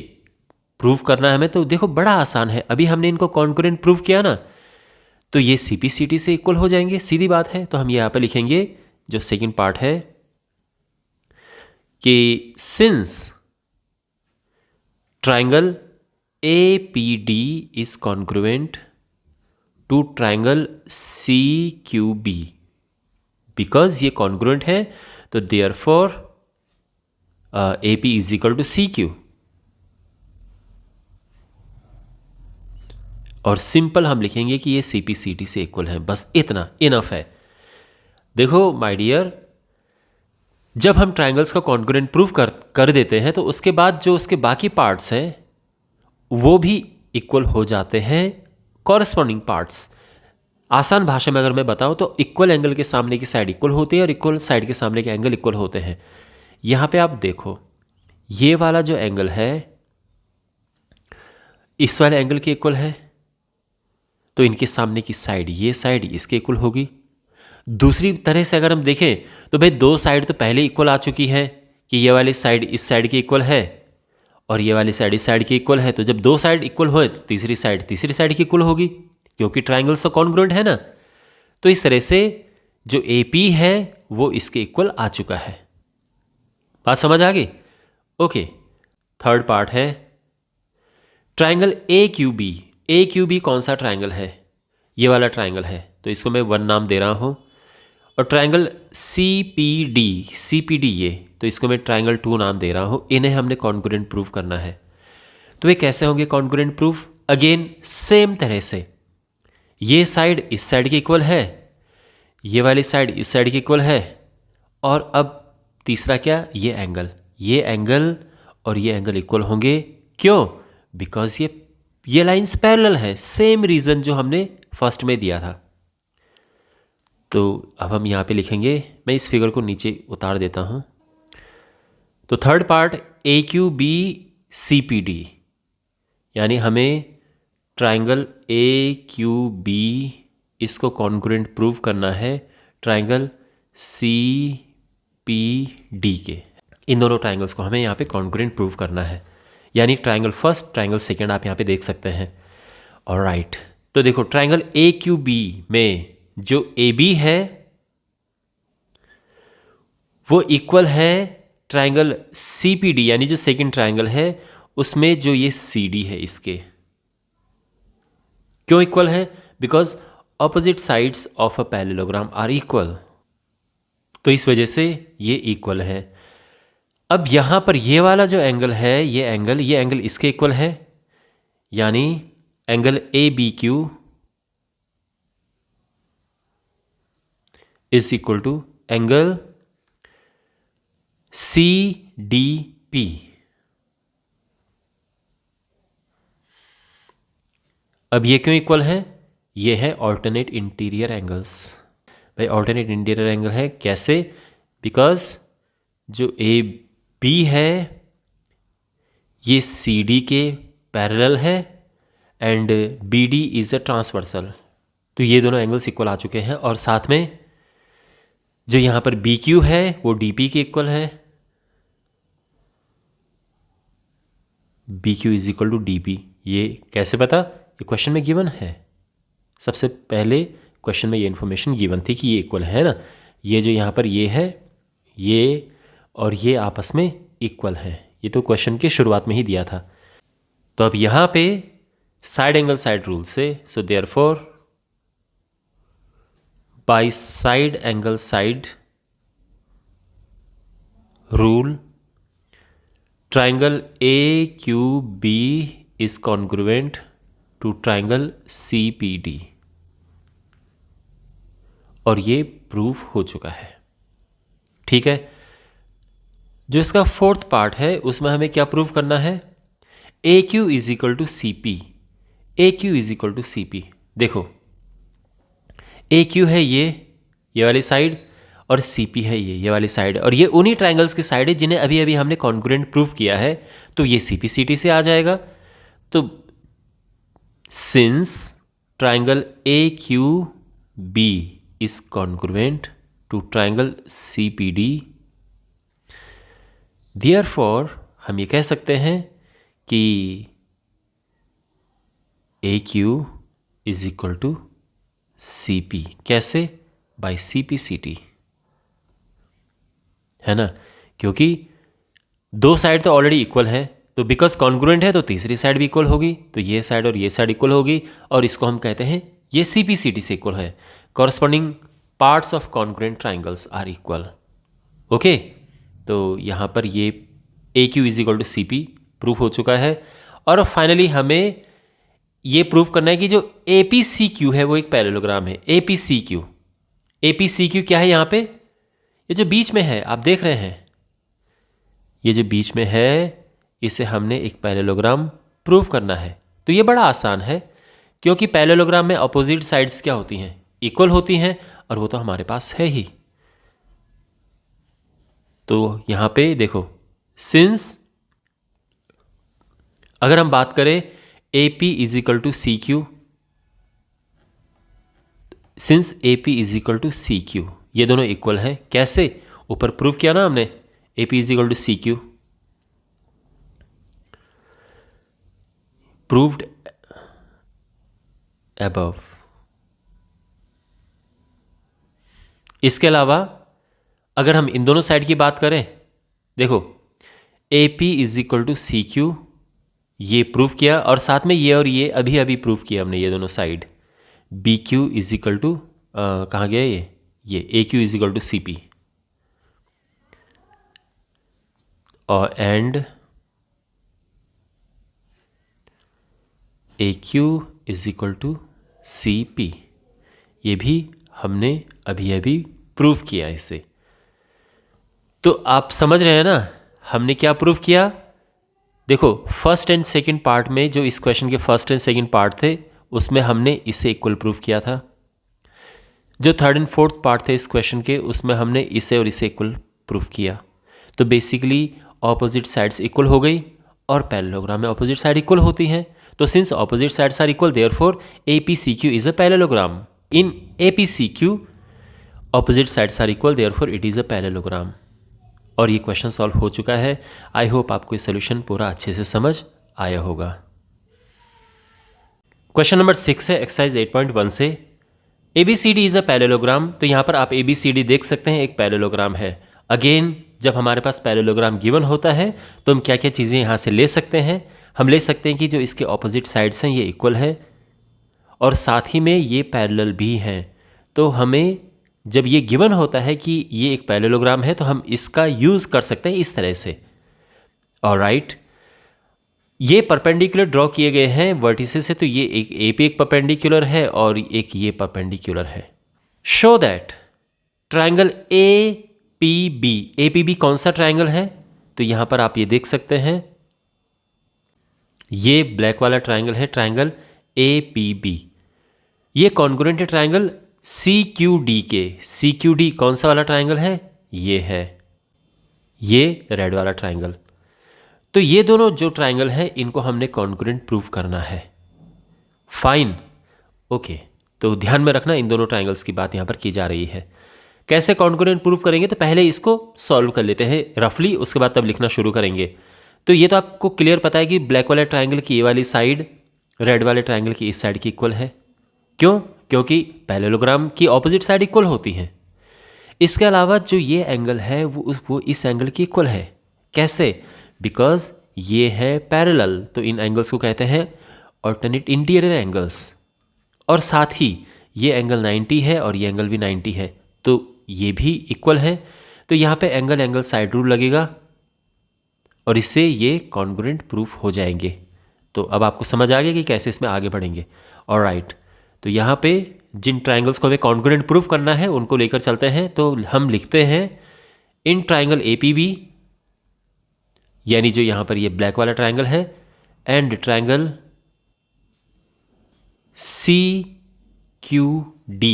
S1: प्रूव करना है हमें। तो देखो बड़ा आसान है, अभी हमने इनको कॉन्ग्रुएंट प्रूव किया ना, तो ये CPCT से इक्वल हो जाएंगे, सीधी बात है। तो हम यहां पर लिखेंगे जो सेकंड पार्ट है कि since triangle APD is congruent to triangle CQB, because ये कॉन्ग्रुएंट है तो therefore AP is equal to CQ। और सिंपल हम लिखेंगे कि ये CPCT से इक्वल है, बस इतना इनफ है। देखो माय डियर, जब हम ट्राइंगल्स का कॉन्ग्रुएंट प्रूव कर देते हैं तो उसके बाद जो उसके बाकी पार्ट्स हैं वो भी इक्वल हो जाते हैं कॉरस्पॉन्डिंग पार्ट्स। आसान भाषा में अगर मैं बताऊं तो इक्वल एंगल के सामने की साइड इक्वल होती है और इक्वल साइड के सामने के एंगल इक्वल होते हैं। यहां पे आप देखो ये वाला जो एंगल है इस वाले एंगल के इक्वल है, तो इनके सामने की साइड ये साइड इसके इक्वल होगी। दूसरी तरह से अगर हम देखें तो भाई दो साइड तो पहले इक्वल आ चुकी है कि ये वाली साइड इस साइड के इक्वल है और ये वाली साइड इस साइड की इक्वल है। तो जब दो साइड इक्वल होए तो तीसरी साइड की इक्वल होगी, क्योंकि ट्राइंगल तो कॉन्ग्रुएंट है ना। तो इस तरह से जो AP है वो इसके इक्वल आ चुका है। बात समझ आ गई? ओके, थर्ड पार्ट है ट्राइंगल AQB। AQB कौन सा ट्राइंगल है? ये वाला ट्राइंगल है, तो इसको मैं 1 नाम दे रहा हूं। और ट्राइंगल CPD ये, तो इसको मैं ट्राइंगल 2 नाम दे रहा हूं। इन्हें हमने कॉन्ग्रुएंट प्रूफ करना है। तो ये कैसे होंगे कॉन्ग्रुएंट प्रूफ? अगेन सेम तरह से ये साइड इस साइड के इक्वल है, ये वाली साइड इस साइड के इक्वल है, और अब तीसरा क्या? ये एंगल और ये एंगल इक्वल होंगे। क्यों? बिकॉज ये लाइंस पैरेलल है। सेम रीजन जो हमने फर्स्ट में दिया था। तो अब हम यहाँ पे लिखेंगे, मैं इस फिगर को नीचे उतार देता हूँ। तो थर्ड पार्ट AQB CPD, यानी हमें ट्राइंगल AQB इसको कॉन्ग्रुएंट प्रूव करना है ट्राइंगल CPD के। इन दोनों ट्राइंगल्स को हमें यहाँ पे कॉन्ग्रुएंट प्रूव करना है, यानी ट्राइंगल फर्स्ट, ट्राइंगल सेकेंड आप यहाँ पे देख सकते हैं। ऑलराइट, तो देखो ट्राइंगल ए क्यू बी में जो ए बी है वो इक्वल है ट्राइंगल सी पी डी, यानी जो सेकेंड ट्राइंगल है उसमें जो ये सी डी है इसके। क्यों इक्वल है? Because opposite sides of a parallelogram are equal, तो इस वजह से ये इक्वल है। अब यहां पर ये वाला जो एंगल है, ये एंगल इसके इक्वल है, यानी angle A B Q is equal to angle C D P. अब ये क्यों इक्वल है? ये है ऑल्टरनेट इंटीरियर एंगल्स। भाई ऑल्टरनेट इंटीरियर एंगल है कैसे? बिकॉज जो ए बी है ये सी डी के पैरेलल है and B D is a transversal, तो ये दोनों एंगल्स इक्वल आ चुके हैं। और साथ में जो यहाँ पर बी क्यू है वो डी पी के इक्वल है, B Q is equal to D P. ये कैसे पता? ये क्वेश्चन में गिवन है, सबसे पहले क्वेश्चन में ये इन्फॉर्मेशन गिवन थी कि ये इक्वल है ना। ये जो यहाँ पर ये है, ये और ये आपस में इक्वल है, ये तो क्वेश्चन की शुरुआत में ही दिया था। तो अब यहाँ पे साइड एंगल साइड रूल से, so therefore by side angle side rule triangle A Q B is congruent to triangle C P D, और ये प्रूफ हो चुका है। ठीक है, जो इसका फोर्थ पार्ट है उसमें हमें क्या प्रूव करना है? A Q is equal to C P, A Q is equal to C P. देखो ए क्यू है ये वाली साइड, और सी पी है ये वाली साइड, और ये उन्हीं ट्राइंगल्स की साइड है जिन्हें अभी अभी हमने कॉन्ग्रुएंट प्रूव किया है, तो ये सी पी सी टी से आ जाएगा। तो since triangle A Q B is congruent to triangle C P D, therefore हम ये कह सकते हैं कि A Q is equal to C P. कैसे? By C P C T, है ना, क्योंकि दो साइड तो ऑलरेडी इक्वल है, तो बिकॉज कॉन्ग्रुएंट है तो तीसरी साइड भी इक्वल होगी, तो ये साइड और ये साइड इक्वल होगी, और इसको हम कहते हैं ये सी पी सी टी से इक्वल है। Corresponding parts of congruent triangles are equal. Okay, तो यहाँ पर ये A Q is equal to C P proof हो चुका है। और फाइनली हमें ये प्रूफ करना है कि जो ए पी सी क्यू है वो एक पैरेललोग्राम है। A P C Q, A P C Q क्या है? यहाँ पे ये जो बीच में है आप देख रहे हैं, ये जो बीच में है इसे हमने एक पैरेललोग्राम प्रूफ करना है। तो ये बड़ा आसान है, क्योंकि पैरेललोग्राम में अपोजिट साइड्स क्या होती हैं? इक्वल होती हैं, और वो तो हमारे पास है ही। तो यहाँ पे देखो, सिंस अगर हम बात करें A P is equal to C Q, since A P is equal to C Q, ये दोनों इक्वल हैं। कैसे? ऊपर प्रूफ किया ना हमने, A P is equal to C Q, proved above. इसके अलावा अगर हम इन दोनों साइड की बात करें, देखो A P is equal to C Q, ये प्रूफ किया, और साथ में ये और ये अभी अभी प्रूफ किया हमने, ये दोनों side. B Q is equal to कहाँ गया ये A Q is equal to C P, और and A Q is equal to C P, ये भी हमने अभी अभी प्रूफ किया इसे। तो आप समझ रहे हैं ना हमने क्या प्रूफ किया? देखो फर्स्ट एंड सेकंड पार्ट में, जो इस क्वेश्चन के फर्स्ट एंड सेकंड पार्ट थे उसमें हमने इसे इक्वल प्रूफ किया था। जो थर्ड एंड फोर्थ पार्ट थे इस क्वेश्चन के, उसमें हमने इसे और इसे इक्वल प्रूफ किया। तो बेसिकली ऑपोजिट साइड्स इक्वल हो गई, और पैरेललोग्राम में ऑपोजिट साइड इक्वल होती हैं। तो since opposite sides are equal, therefore A P C Q is a parallelogram. In A P C Q opposite sides are equal, therefore it is a parallelogram. और ये question solve हो चुका है। I hope आपको ये solution पूरा अच्छे से समझ आया होगा। क्वेश्चन नंबर 6 है एक्सरसाइज 8.1 से। ABCD is a parallelogram. तो यहाँ पर आप ABCD देख सकते हैं, एक पैरेललोग्राम है। अगेन जब हमारे पास पैरेललोग्राम गिवन होता है तो हम क्या क्या चीज़ें यहाँ से ले सकते हैं। हम ले सकते हैं कि जो इसके ऑपोजिट साइड्स हैं ये इक्वल हैं और साथ ही में ये पैरेलल भी हैं। तो हमें जब ये गिवन होता है कि ये एक पैरेललोग्राम है तो हम इसका यूज़ कर सकते हैं इस तरह से। ऑलराइट, ये परपेंडिकुलर ड्रॉ किए गए हैं वर्टिसेस से, तो ये एक ए पे एक परपेंडिकुलर है और एक ये परपेंडिकुलर है। शो दैट ट्रायंगल APB कौन सा ट्रायंगल है? तो यहां पर आप ये देख सकते हैं, ये ब्लैक वाला ट्रायंगल है, ट्रायंगल APB। ये कॉन्ग्रुएंट है ट्रायंगल CQD के। CQD कौन सा वाला ट्रायंगल है? ये है, ये रेड वाला ट्रायंगल। तो ये दोनों जो ट्रायंगल है इनको हमने कॉन्ग्रुएंट प्रूव करना है। Fine, okay. तो ध्यान में रखना, इन दोनों ट्रायंगल्स की बात यहाँ पर की जा रही है। कैसे कॉन्ग्रुएंट प्रूव करेंगे? तो पहले इसको सॉल्व कर लेते हैं रफली, उसके बाद तब लिखना शुरू करेंगे। तो ये तो आपको क्लियर पता है कि ब्लैक वाले ट्रायंगल की ये वाली साइड रेड वाले ट्रायंगल की इस साइड की इक्वल है। क्यों? क्योंकि पैरेललोग्राम की ऑपोजिट साइड इक्वल होती हैं। इसके अलावा जो ये एंगल है वो इस एंगल की इक्वल है। कैसे? बिकॉज ये है पैरेलल, तो इन एंगल्स को कहते हैं ऑल्टरनेट इंटीरियर एंगल्स। और साथ ही ये एंगल 90 है और ये एंगल भी 90 है, तो ये भी इक्वल है। तो यहाँ पे एंगल एंगल साइड रूल लगेगा और इससे ये कॉन्ग्रुएंट प्रूफ हो जाएंगे। तो अब आपको समझ आ गया कि कैसे इसमें आगे बढ़ेंगे। ऑलराइट, तो यहाँ पे जिन ट्रायंगल्स को हमें कॉन्ग्रुएंट प्रूफ करना है उनको लेकर चलते हैं। तो हम लिखते हैं इन ट्रायंगल APB, यानी जो यहाँ पर ये ब्लैक वाला ट्रायंगल है, एंड ट्रायंगल CQD,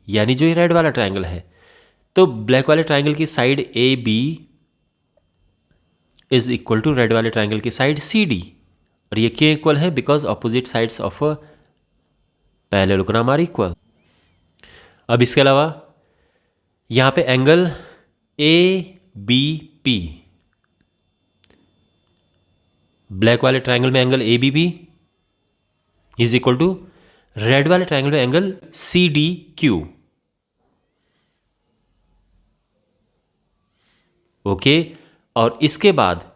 S1: यानी जो ये रेड वाला ट्रायंगल है। तो ब्लैक वाले ट्रायंगल की side AB is equal to red वाले ट्रायंगल की साइड CD। और ये क्यों इक्वल है? Because opposite sides of a parallelogram are equal. अब इसके अलावा यहाँ पे एंगल ABP, ब्लैक वाले ट्रायंगल में angle ABB is equal to red वाले ट्रायंगल में एंगल CDQ। ओके, और इसके बाद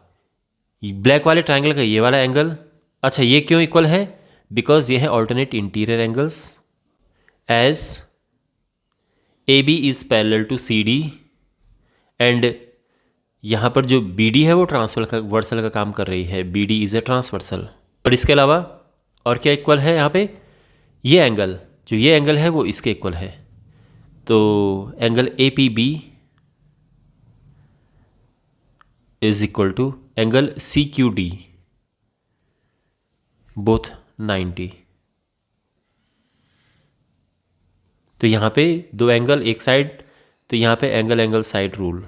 S1: ब्लैक वाले ट्रायंगल का ये वाला एंगल, अच्छा ये क्यों इक्वल है? बिकॉज ये है alternate interior angles, as AB is parallel to CD and यहाँ पर जो BD है वो ट्रांसवर्सल का काम कर रही है। BD is a transversal. और इसके अलावा और क्या इक्वल है? यहाँ पे ये एंगल, जो ये एंगल है वो इसके इक्वल है। तो angle APB is equal to angle CQD, both 90। तो यहाँ पे दो एंगल एक साइड, तो यहाँ पे angle angle side rule.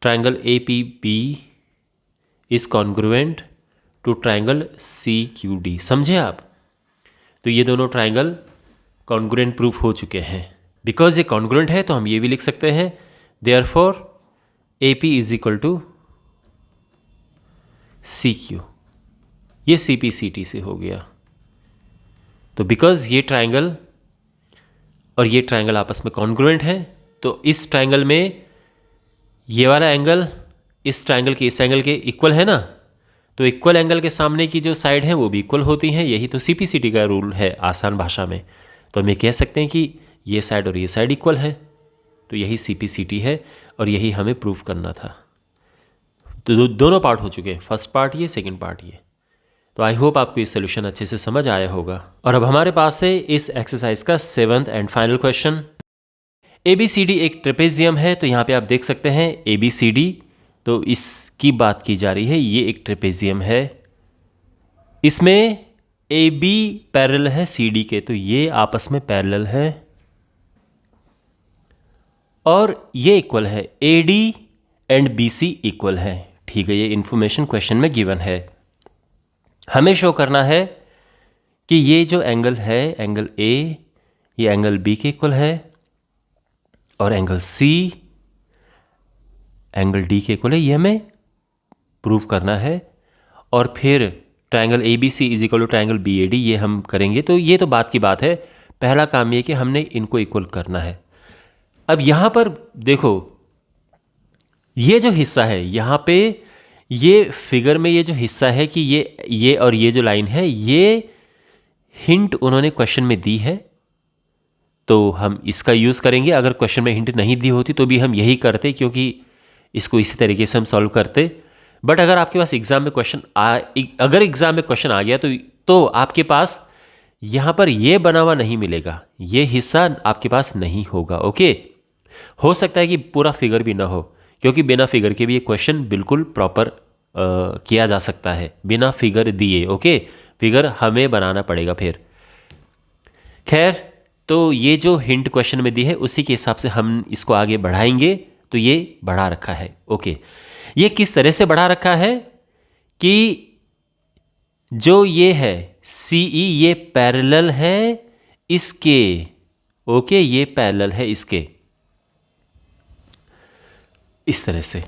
S1: Triangle APB is congruent to triangle CQD। समझे आप? तो ये दोनों ट्रायंगल कॉन्ग्रुएंट प्रूफ हो चुके हैं। बिकॉज ये कॉन्ग्रुएंट है तो हम ये भी लिख सकते हैं therefore AP is equal to CQ। ये CPCT से हो गया। तो बिकॉज ये ट्रायंगल और ये ट्रायंगल आपस में कॉन्ग्रुएंट है, तो इस ट्रायंगल में ये वाला एंगल इस ट्रायंगल के इस एंगल के इक्वल है ना, तो इक्वल एंगल के सामने की जो साइड है वो भी इक्वल होती हैं। यही तो CPCT का रूल है आसान भाषा में। तो हम ये कह सकते हैं कि ये साइड और ये साइड इक्वल है, तो यही CPCT है और यही हमें प्रूफ करना था। तो दोनों पार्ट हो चुके हैं, फर्स्ट पार्ट ये, सेकंड पार्ट ये। तो आई होप आपको ये सोल्यूशन अच्छे से समझ आया होगा। और अब हमारे पास है इस एक्सरसाइज का 7th and final question. ABCD एक ट्रेपेजियम है, तो यहाँ पे आप देख सकते हैं ABCD, तो इसकी बात की जा रही है। ये एक ट्रेपेजियम है, इसमें AB पैरेलल है CD के, तो ये आपस में पैरेलल है और ये इक्वल है। AD एंड BC इक्वल है। ठीक है, ये इन्फॉर्मेशन क्वेश्चन में गिवन है। हमें शो करना है कि ये जो एंगल है, एंगल A, ये एंगल बी के इक्वल है और एंगल सी एंगल डी के इक्वल है, ये हमें प्रूव करना है। और फिर triangle A B C is equal to triangle B A D, ये हम करेंगे। तो ये तो बात की बात है, पहला काम ये कि हमने इनको इक्वल करना है। अब यहाँ पर देखो, ये जो हिस्सा है यहाँ पे, ये फिगर में ये जो हिस्सा है कि ये और ये जो लाइन है, ये हिंट उन्होंने क्वेश्चन में दी है, तो हम इसका यूज़ करेंगे। अगर क्वेश्चन में हिंट नहीं दी होती तो भी हम यही करते, क्योंकि इसको इसी तरीके से हम सॉल्व करते। बट अगर आपके पास एग्जाम में क्वेश्चन अगर एग्जाम में क्वेश्चन आ गया तो आपके पास यहाँ पर ये बना हुआ नहीं मिलेगा, ये हिस्सा आपके पास नहीं होगा। ओके, हो सकता है कि पूरा फिगर भी ना हो, क्योंकि बिना फिगर के भी ये क्वेश्चन बिल्कुल प्रॉपर किया जा सकता है बिना फिगर दिए। ओके, फिगर हमें बनाना पड़ेगा फिर। खैर, तो ये जो हिंट क्वेश्चन में दी है उसी के हिसाब से हम इसको आगे बढ़ाएंगे। तो ये बढ़ा रखा है। ओके, ये किस तरह से बढ़ा रखा है कि जो ये है CE, ये पैरेलल है इसके। ओके, ये पैरेलल है इसके, इस तरह से।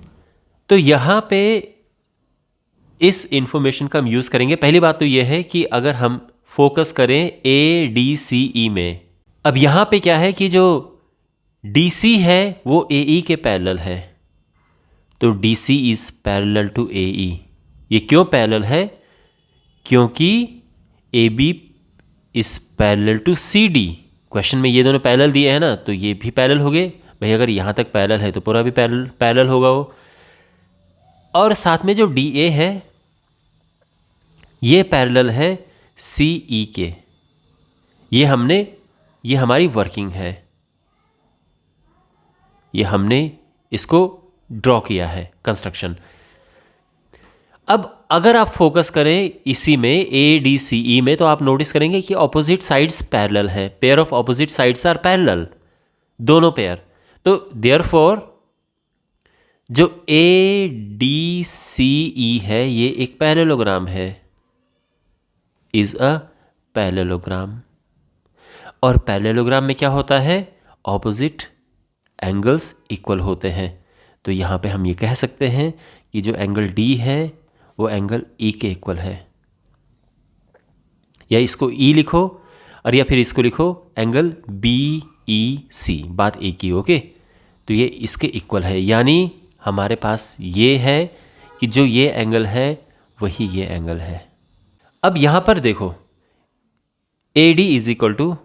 S1: तो यहां पे इस इंफॉर्मेशन का हम यूज करेंगे। पहली बात तो यह है कि अगर हम फोकस करें ADCE में, अब यहां पे क्या है कि जो DC है वो AE के पैरेलल है, तो DC is parallel to AE। ये क्यों पैरेलल है? क्योंकि AB is parallel to CD। Question में ये दोनों पैरेलल दिए हैं ना, तो ये भी पैरेलल हो गए भाई। अगर यहां तक पैरेलल है तो पूरा भी पैरेलल होगा वो। और साथ में जो DA है ये पैरेलल है CE के। ये हमारी वर्किंग है, ये हमने इसको ड्रॉ किया है, कंस्ट्रक्शन। अब अगर आप फोकस करें इसी में ADCE में, तो आप नोटिस करेंगे कि ऑपोजिट साइड्स पैरेलल हैं। Pair of opposite sides are parallel, दोनों पेयर। तो देयरफॉर जो ADCE है ये एक पैरेललोग्राम है, इज अ पैरेललोग्राम। और पैरेललोग्राम में क्या होता है? ऑपोजिट एंगल्स इक्वल होते हैं। तो यहाँ पे हम ये कह सकते हैं कि जो एंगल D है वो एंगल E के इक्वल है। या इसको E लिखो, और या फिर इसको लिखो एंगल BEC, बात एक ही। ओके, तो ये इसके इक्वल है। यानी हमारे पास ये है कि जो ये एंगल है वही ये एंगल है। अब यहाँ पर देखो, AD is equal to,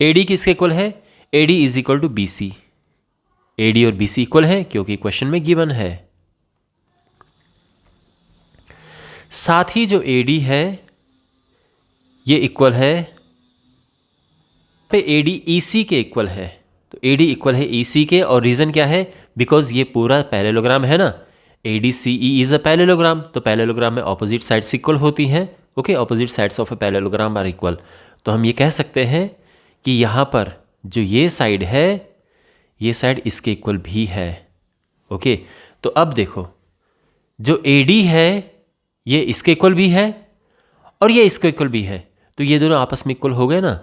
S1: AD किसके इक्वल है? AD is equal to BC। AD और BC इक्वल है क्योंकि क्वेश्चन में गिवन है। साथ ही जो AD है ये इक्वल है पे AD EC के इक्वल है। तो AD इक्वल है EC के, और रीजन क्या है? बिकॉज ये पूरा पैरेललोग्राम है ना। ADCE इज अ पैरेललोग्राम, तो पैरेललोग्राम में ऑपोजिट साइड्स इक्वल होती हैं। Okay, opposite sides of a parallelogram are equal. तो हम ये कह सकते हैं कि यहाँ पर जो ये साइड है, ये साइड इसके इक्वल भी है। ओके, तो अब देखो, जो AD है ये इसके इक्वल भी है और ये इसके इक्वल भी है, तो ये दोनों आपस में इक्वल हो गए ना।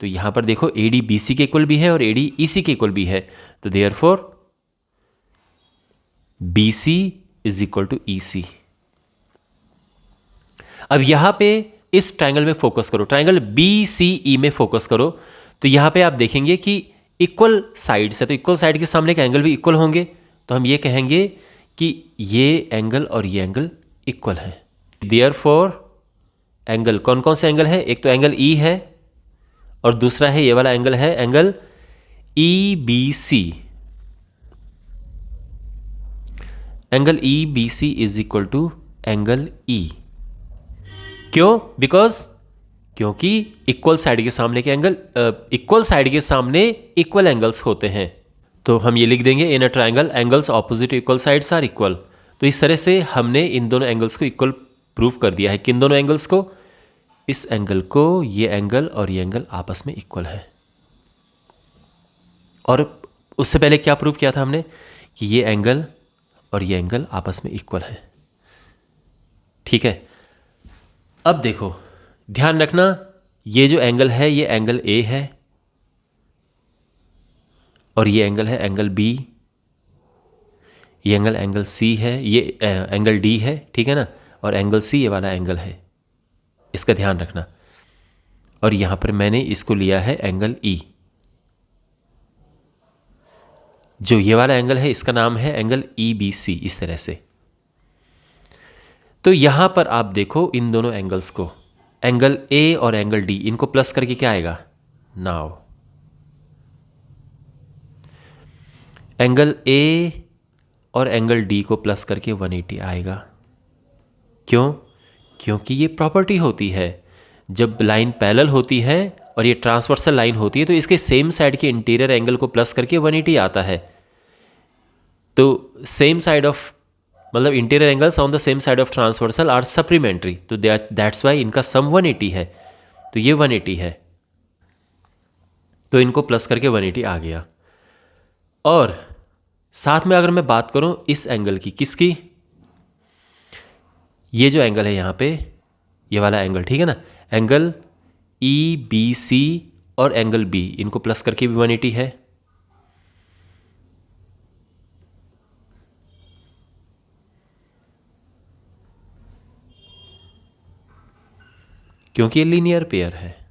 S1: तो यहाँ पर देखो, AD BC के इक्वल भी है और AD EC के इक्वल भी है। तो therefore BC is equal to EC। अब यहां पे इस ट्रायंगल में फोकस करो, ट्रायंगल BCE में फोकस करो। तो यहां पे आप देखेंगे कि इक्वल साइड्स है, तो इक्वल साइड के सामने के एंगल भी इक्वल होंगे। तो हम ये कहेंगे कि ये एंगल और ये एंगल इक्वल है। देयरफॉर एंगल, कौन कौन से एंगल है? एक तो एंगल E है और दूसरा है ये वाला एंगल है angle EBC। Angle EBC is equal to angle E। क्यों? क्योंकि इक्वल साइड के सामने के एंगल, इक्वल साइड के सामने इक्वल एंगल्स होते हैं। तो हम ये लिख देंगे, in a triangle angles opposite equal sides are equal. तो इस तरह से हमने इन दोनों एंगल्स को इक्वल प्रूफ कर दिया है। किन दोनों एंगल्स को? इस एंगल को, ये एंगल और ये एंगल आपस में इक्वल है। और उससे पहले क्या प्रूफ किया था हमने? कि ये एंगल और ये एंगल आपस में इक्वल है। ठीक है, अब देखो, ध्यान रखना, ये जो एंगल है ये एंगल A है और ये एंगल है एंगल बी, ये एंगल सी है, ये एंगल डी है, ठीक है ना, और एंगल सी ये वाला एंगल है, इसका ध्यान रखना। और यहां पर मैंने इसको लिया है एंगल ई। जो ये वाला एंगल है इसका नाम है एंगल ई बी सी, इस तरह से। तो यहां पर आप देखो इन दोनों एंगल्स को, एंगल ए और एंगल डी, इनको प्लस करके क्या आएगा, नाउ एंगल ए और एंगल डी को प्लस करके 180 आएगा। क्यों? क्योंकि ये प्रॉपर्टी होती है, जब लाइन पैरेलल होती है और ये ट्रांसवर्सल लाइन होती है तो इसके सेम साइड के इंटीरियर एंगल को प्लस करके 180 आता है। तो सेम साइड ऑफ, मतलब interior angles on the same side of transversal are supplementary, तो दैट्स वाई इनका सम 180 है। तो ये 180 है, तो इनको प्लस करके 180 आ गया। और साथ में अगर मैं बात करूं इस एंगल की, किसकी, ये जो एंगल है यहां पे, ये वाला एंगल, ठीक है ना, एंगल ई बी सी और एंगल बी, इनको प्लस करके भी 180 है। क्योंकि ये लीनियर पेयर है।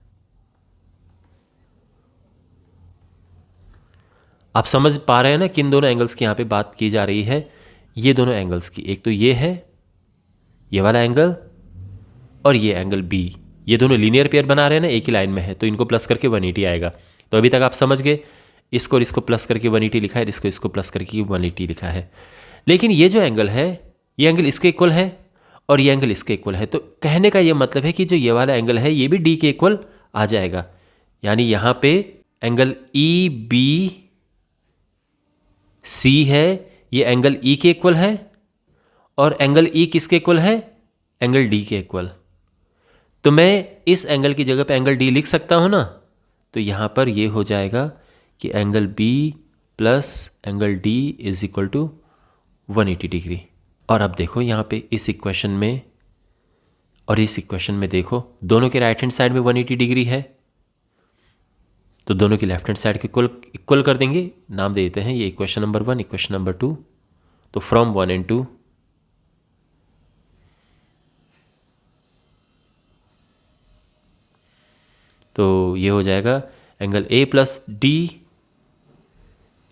S1: आप समझ पा रहे हैं ना किन दोनों एंगल्स की यहां पे बात की जा रही है, ये दोनों एंगल्स की, एक तो ये है ये वाला एंगल और ये एंगल बी, ये दोनों लीनियर पेयर बना रहे हैं ना, एक ही लाइन में है, तो इनको प्लस करके 180 आएगा। तो अभी तक आप समझ गए, इसको और इसको प्लस करके 180 लिखा है, इसको प्लस करके 180 लिखा है। लेकिन ये जो एंगल है, ये एंगल इसके इक्वल है और ये एंगल इसके इक्वल है, तो कहने का ये मतलब है कि जो ये वाला एंगल है ये भी डी के इक्वल आ जाएगा। यानी यहां पे एंगल ई बी सी है, ये एंगल ई के इक्वल है, और एंगल ई किसके इक्वल है, एंगल डी के इक्वल। तो मैं इस एंगल की जगह पे एंगल डी लिख सकता हूं ना, तो यहां पर ये हो जाएगा कि angle B plus angle D is equal to 180 degree. और अब देखो यहाँ पे इस इक्वेशन में और इस इक्वेशन में देखो, दोनों के राइट हैंड साइड में 180 डिग्री है, तो दोनों की लेफ्ट हैंड साइड के इक्वल कर देंगे। नाम दे देते हैं ये इक्वेशन नंबर 1, इक्वेशन नंबर 2। तो फ्रॉम 1 and 2, तो ये हो जाएगा angle A plus D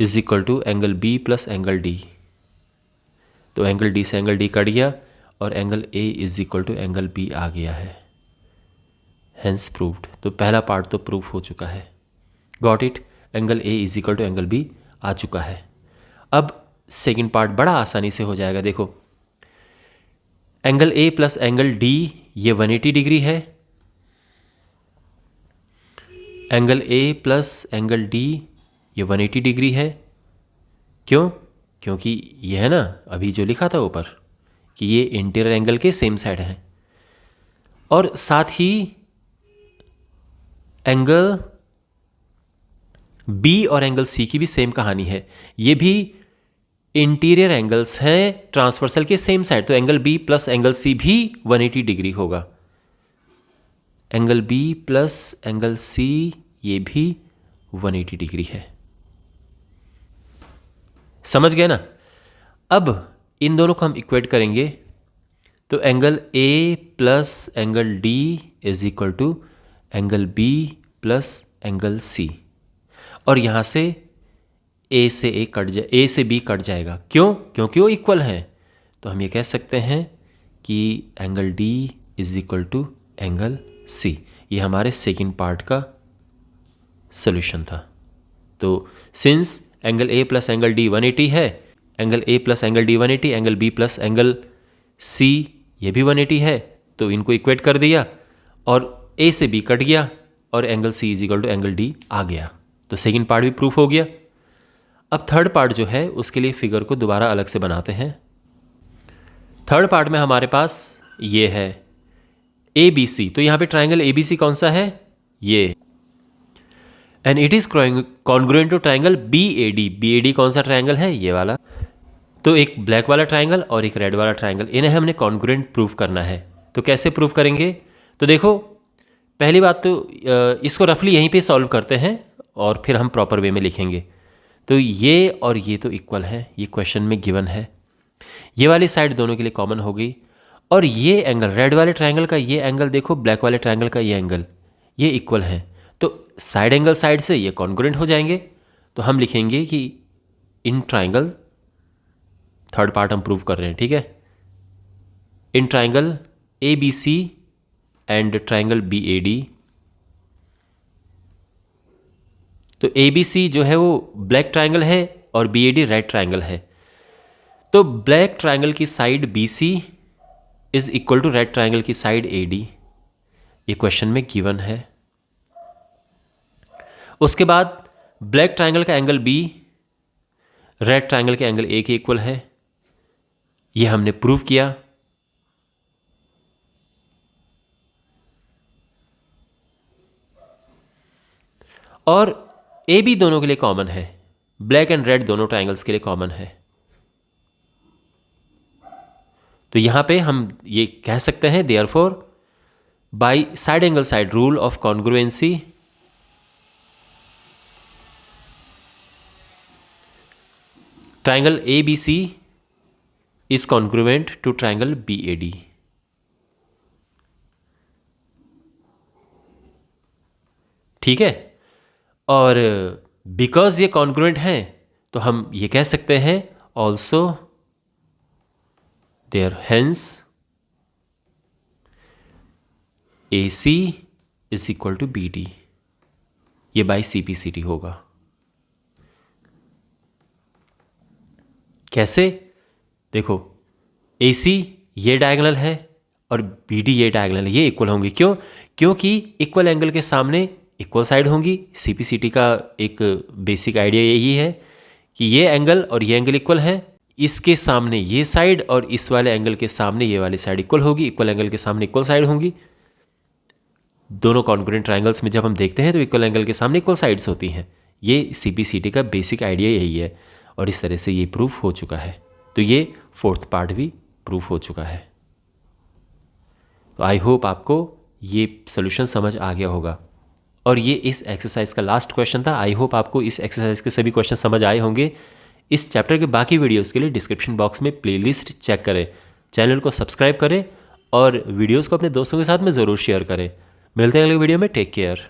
S1: is equal to angle B plus angle D. तो एंगल डी से एंगल डी कट गया और angle A is equal to angle B आ गया है, हेंस प्रूव्ड। तो पहला पार्ट तो प्रूफ हो चुका है, got it, angle A is equal to angle B आ चुका है। अब सेकंड पार्ट बड़ा आसानी से हो जाएगा। देखो angle A plus angle D ये 180 डिग्री है, angle A plus angle D ये 180 डिग्री है। क्यों? क्योंकि ये है ना अभी जो लिखा था ऊपर कि ये इंटीरियर एंगल के सेम साइड हैं, और साथ ही एंगल बी और एंगल सी की भी सेम कहानी है, ये भी इंटीरियर एंगल्स हैं ट्रांसवर्सल के सेम साइड, तो angle B plus angle C भी 180 डिग्री होगा। Angle B plus angle C ये भी 180 डिग्री है। समझ गए ना? अब इन दोनों को हम इक्वेट करेंगे, तो angle A plus angle D is equal to angle B plus angle C, और यहां से ए से बी कट जाएगा। क्यों? क्योंकि वो इक्वल हैं। तो हम ये कह सकते हैं कि angle D is equal to angle C. ये हमारे सेकंड पार्ट का सॉल्यूशन था। तो since angle A plus angle D 180 है, angle A plus angle D 180, angle B plus angle C ये भी 180 है, तो इनको इक्वेट कर दिया और ए से बी कट गया और angle C is equal to angle D आ गया। तो सेकंड पार्ट भी प्रूफ हो गया। अब थर्ड पार्ट जो है उसके लिए फिगर को दोबारा अलग से बनाते हैं। थर्ड पार्ट में हमारे पास ये है ए बी सी, तो यहां पे ट्राइंगल ए बी सी कौन सा है? ये, and it is congruent to triangle B A D. B A D कौन सा ट्राइंगल है? ये वाला। तो एक ब्लैक वाला ट्राइंगल और एक रेड वाला ट्राइंगल, इन्हें हमने कॉन्ग्रुएंट प्रूफ करना है। तो कैसे प्रूफ करेंगे? तो देखो पहली बात तो इसको रफली यहीं पे सॉल्व करते हैं और फिर हम प्रॉपर वे में लिखेंगे। तो ये और ये तो इक्वल है, ये क्वेश्चन में गिवन है। ये वाली साइड दोनों के लिए कॉमन हो गई, और ये एंगल रेड वाले ट्रायंगल का ये एंगल देखो, ब्लैक वाले ट्रायंगल का ये एंगल, ये इक्वल है। तो साइड एंगल साइड से ये कॉन्ग्रुएंट हो जाएंगे। तो हम लिखेंगे कि इन ट्रायंगल, थर्ड पार्ट हम प्रूव कर रहे हैं, ठीक है, in triangle A B C and triangle B A D. तो ए बी सी जो है वो ब्लैक ट्रायंगल है और B A D red triangle है। तो ब्लैक ट्रायंगल की side B C is equal to red triangle की साइड ए डी, ये क्वेश्चन में गिवन है। उसके बाद ब्लैक ट्रायंगल का एंगल बी रेड ट्रायंगल के एंगल ए के इक्वल है, ये हमने प्रूव किया। और ए बी दोनों के लिए कॉमन है, ब्लैक एंड रेड दोनों ट्रायंगल्स के लिए कॉमन है। तो यहां पे हम ये कह सकते हैं therefore by side angle side rule of congruency, triangle A B C is congruent to triangle B A D. ठीक है, और बिकॉज ये कॉन्ग्रुएंट हैं तो हम ये कह सकते हैं also there hence A C is equal to B D, ये by C P C T होगा। कैसे? देखो, ए सी ये डायगोनल है और बी डी ये डायगोनल है, ये इक्वल होंगे। क्यों? क्योंकि इक्वल एंगल के सामने इक्वल साइड होंगी। सी पी सी टी का एक बेसिक आइडिया यही है कि ये एंगल और ये एंगल इक्वल है, इसके सामने ये साइड और इस वाले एंगल के सामने ये वाली साइड इक्वल होगी, इक्वल एंगल के सामने इक्वल साइड होंगी। दोनों कॉन्ग्रुएंट ट्रायंगल्स में जब हम देखते हैं तो इक्वल एंगल के सामने इक्वल साइड्स होती हैं। ये सी पी सी टी का बेसिक आइडिया यही है, और इस तरह से ये प्रूफ हो चुका है। तो ये फोर्थ पार्ट भी प्रूफ हो चुका है। तो आई होप आपको ये सोल्यूशन समझ आ गया होगा, और ये इस एक्सरसाइज का लास्ट क्वेश्चन था। आई होप आपको इस एक्सरसाइज के सभी क्वेश्चन समझ आए होंगे। इस चैप्टर के बाकी वीडियोस के लिए डिस्क्रिप्शन बॉक्स में प्लेलिस्ट चेक करें, चैनल को सब्सक्राइब करें और वीडियोस को अपने दोस्तों के साथ में ज़रूर शेयर करें। मिलते हैं अगले वीडियो में। Take care.